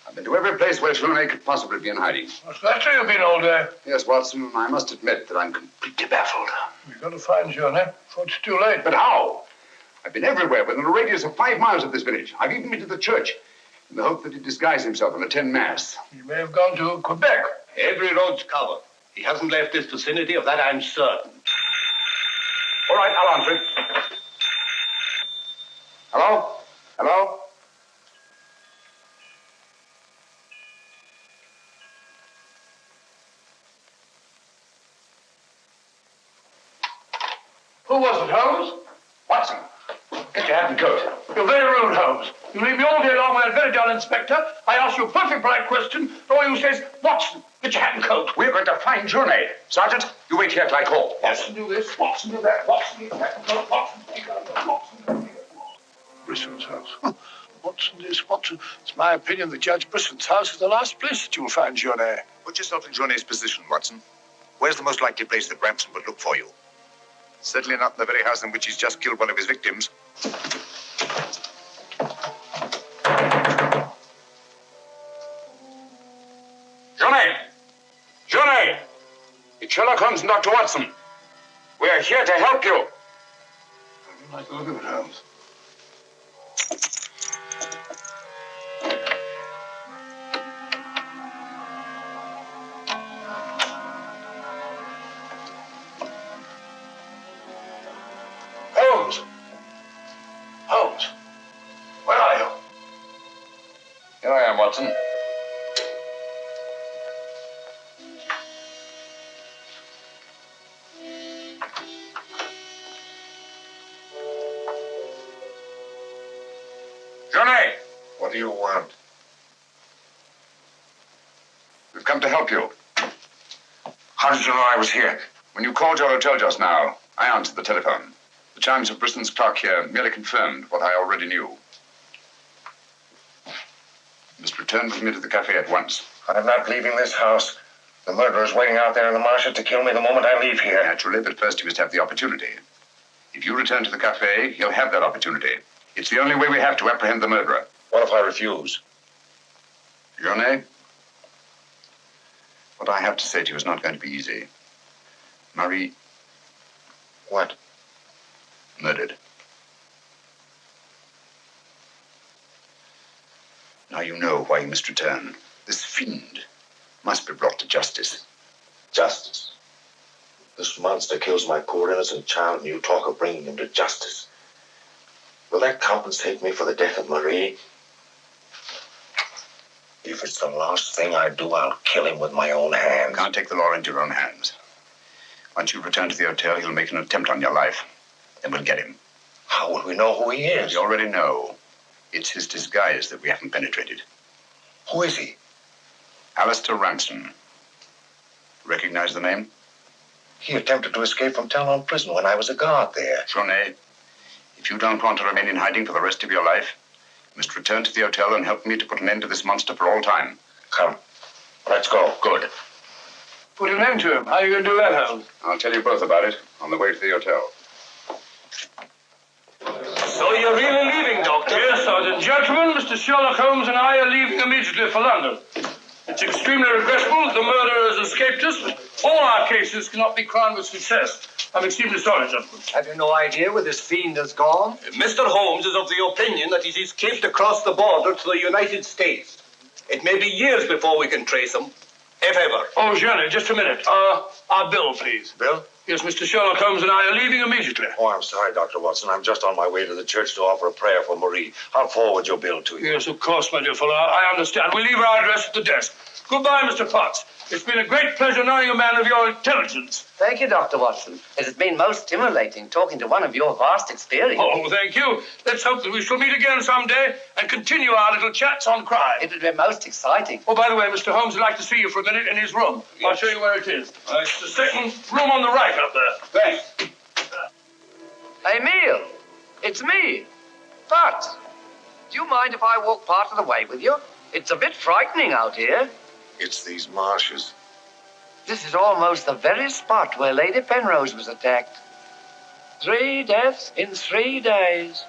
I've been to every place where Journey could possibly be in hiding. What's that you've been all day? Yes, Watson, I must admit that I'm completely baffled. We've got to find Journey before it's too late. But how? I've been everywhere within a radius of 5 miles of this village. I've even been to the church. in the hope that he'd disguise himself and attend mass. He may have gone to Quebec. Every road's covered. He hasn't left this vicinity, of that I'm certain. All right, I'll answer it. Hello? Hello? Who was it, Holmes? Watson, get your hat and coat. You're very rude, Holmes. You leave me all day long with that very dull inspector. I ask you a perfect polite question, and all you say is, Watson, get your hat and coat. We're going to find Journey. Sergeant, you wait here till I call. Watson, do this. Watson, do that. Watson, get your hat and coat. Watson, take it out. Watson, Brisson's house. Watson, this, Watson. It's my opinion that Judge Brisson's house is the last place that you'll find Journey. Put yourself in Journey's position, Watson. Where's the most likely place that Ransom would look for you? Certainly not in the very house in which he's just killed one of his victims. Journey! Journey! It's Sherlock Holmes and Dr. Watson. We are here to help you. I don't like the look of it, Holmes. Holmes! Holmes! Where are you? Here I am, Watson. Johnny! What do you want? We've come to help you. How did you know I was here? When you called your hotel just now, I answered the telephone. The chimes of Brisson's clock here merely confirmed what I already knew. You must return with me to the cafe at once. I'm not leaving this house. The murderer's waiting out there in the marshes to kill me the moment I leave here. Naturally, but first you must have the opportunity. If you return to the cafe, he'll have that opportunity. It's the only way we have to apprehend the murderer. What if I refuse? Journey, what I have to say to you is not going to be easy. Marie... What? Murdered. Now you know why you must return. This fiend must be brought to justice. Justice? This monster kills my poor innocent child, and you talk of bringing him to justice. Will that compensate me for the death of Marie? If it's the last thing I do, I'll kill him with my own hands. You can't take the law into your own hands. Once you return to the hotel, he'll make an attempt on your life. Then we'll get him. How will we know who he is? We already know. It's his disguise that we haven't penetrated. Who is he? Alistair Ransom. Recognize the name? He attempted to escape from Talon Prison when I was a guard there. Journey, if you don't want to remain in hiding for the rest of your life, you must return to the hotel and help me to put an end to this monster for all time. Come. Let's go. Good. Put an end to him. How are you going to do that, Holmes? I'll tell you both about it on the way to the hotel. So you're really leaving, Doctor? Yes, Sergeant. Gentlemen, Mr. Sherlock Holmes and I are leaving immediately for London. It's extremely regrettable that the murderer has escaped us, but all our cases cannot be crowned with success. I'm extremely sorry, gentlemen. Have you no idea where this fiend has gone? Mr. Holmes is of the opinion that he's escaped across the border to the United States. It may be years before we can trace him, if ever. Oh, Jenny, just a minute. Our bill, please. Bill? Yes, Mr. Sherlock Holmes and I are leaving immediately. Oh, I'm sorry, Dr. Watson. I'm just on my way to the church to offer a prayer for Marie. I'll forward your bill to you. Yes, of course, my dear fellow. I understand. We leave our address at the desk. Goodbye, Mr. Potts. It's been a great pleasure knowing a man of your intelligence. Thank you, Dr. Watson. It has been most stimulating talking to one of your vast experience. Oh, thank you. Let's hope that we shall meet again someday and continue our little chats on crime. It would be most exciting. Oh, by the way, Mr. Holmes would like to see you for a minute in his room. Yes. I'll show you where it is. It's the second room on the right up there. Thanks. Emile, it's me. Potts, do you mind if I walk part of the way with you? It's a bit frightening out here. It's these marshes. This is almost the very spot where Lady Penrose was attacked. 3 deaths in 3 days.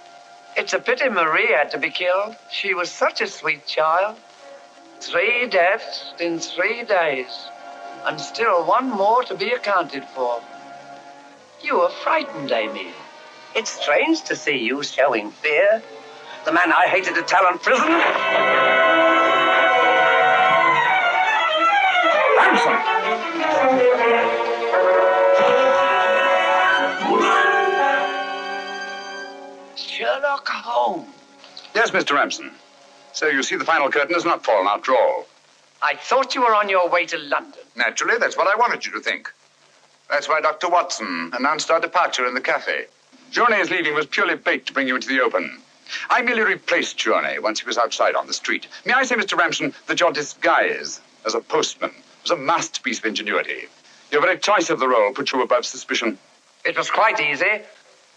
It's a pity Marie had to be killed. She was such a sweet child. 3 deaths in 3 days. And still one more to be accounted for. You were frightened, Amy. It's strange to see you showing fear. The man I hated at Talon Prison. Sherlock Holmes. Yes, Mr. Ramson. So you see the final curtain has not fallen after all. I thought you were on your way to London. Naturally, that's what I wanted you to think. That's why Dr. Watson announced our departure in the cafe. Journey's leaving was purely bait to bring you into the open. I merely replaced Journey once he was outside on the street. May I say, Mr. Ramson, that your disguise as a postman was a masterpiece of ingenuity. Your very choice of the role put you above suspicion. It was quite easy.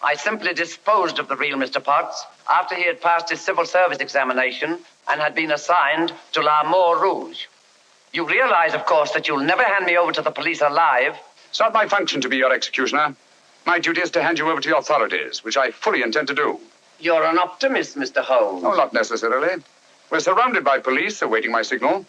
I simply disposed of the real Mr. Potts after he had passed his civil service examination and had been assigned to La Moor Rouge. You realize, of course, that you'll never hand me over to the police alive. It's not my function to be your executioner. My duty is to hand you over to the authorities, which I fully intend to do. You're an optimist, Mr. Holmes. Oh, not necessarily. We're surrounded by police awaiting my signal.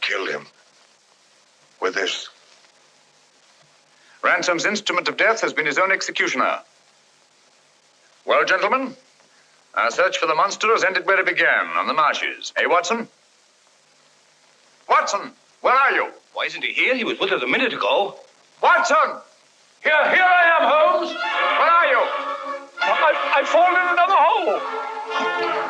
Killed him. With this. Ransom's instrument of death has been his own executioner. Well, gentlemen, our search for the monster has ended where it began, on the marshes. Eh, Watson? Watson, where are you? Why isn't he here? He was with us a minute ago. Watson! Here I am, Holmes. Where are you? I've fallen in another hole.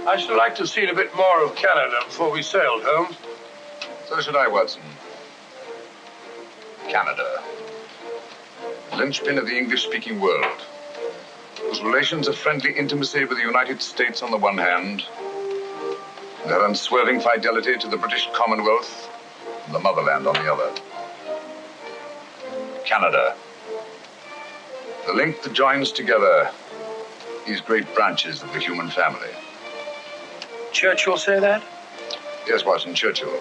I should like to have seen a bit more of Canada before we sailed, Holmes. So should I, Watson. Canada. Linchpin of the English-speaking world, whose relations of friendly intimacy with the United States on the one hand, and their unswerving fidelity to the British Commonwealth and the motherland on the other. Canada. The link that joins together these great branches of the human family. Churchill say that? Yes, Watson, Churchill.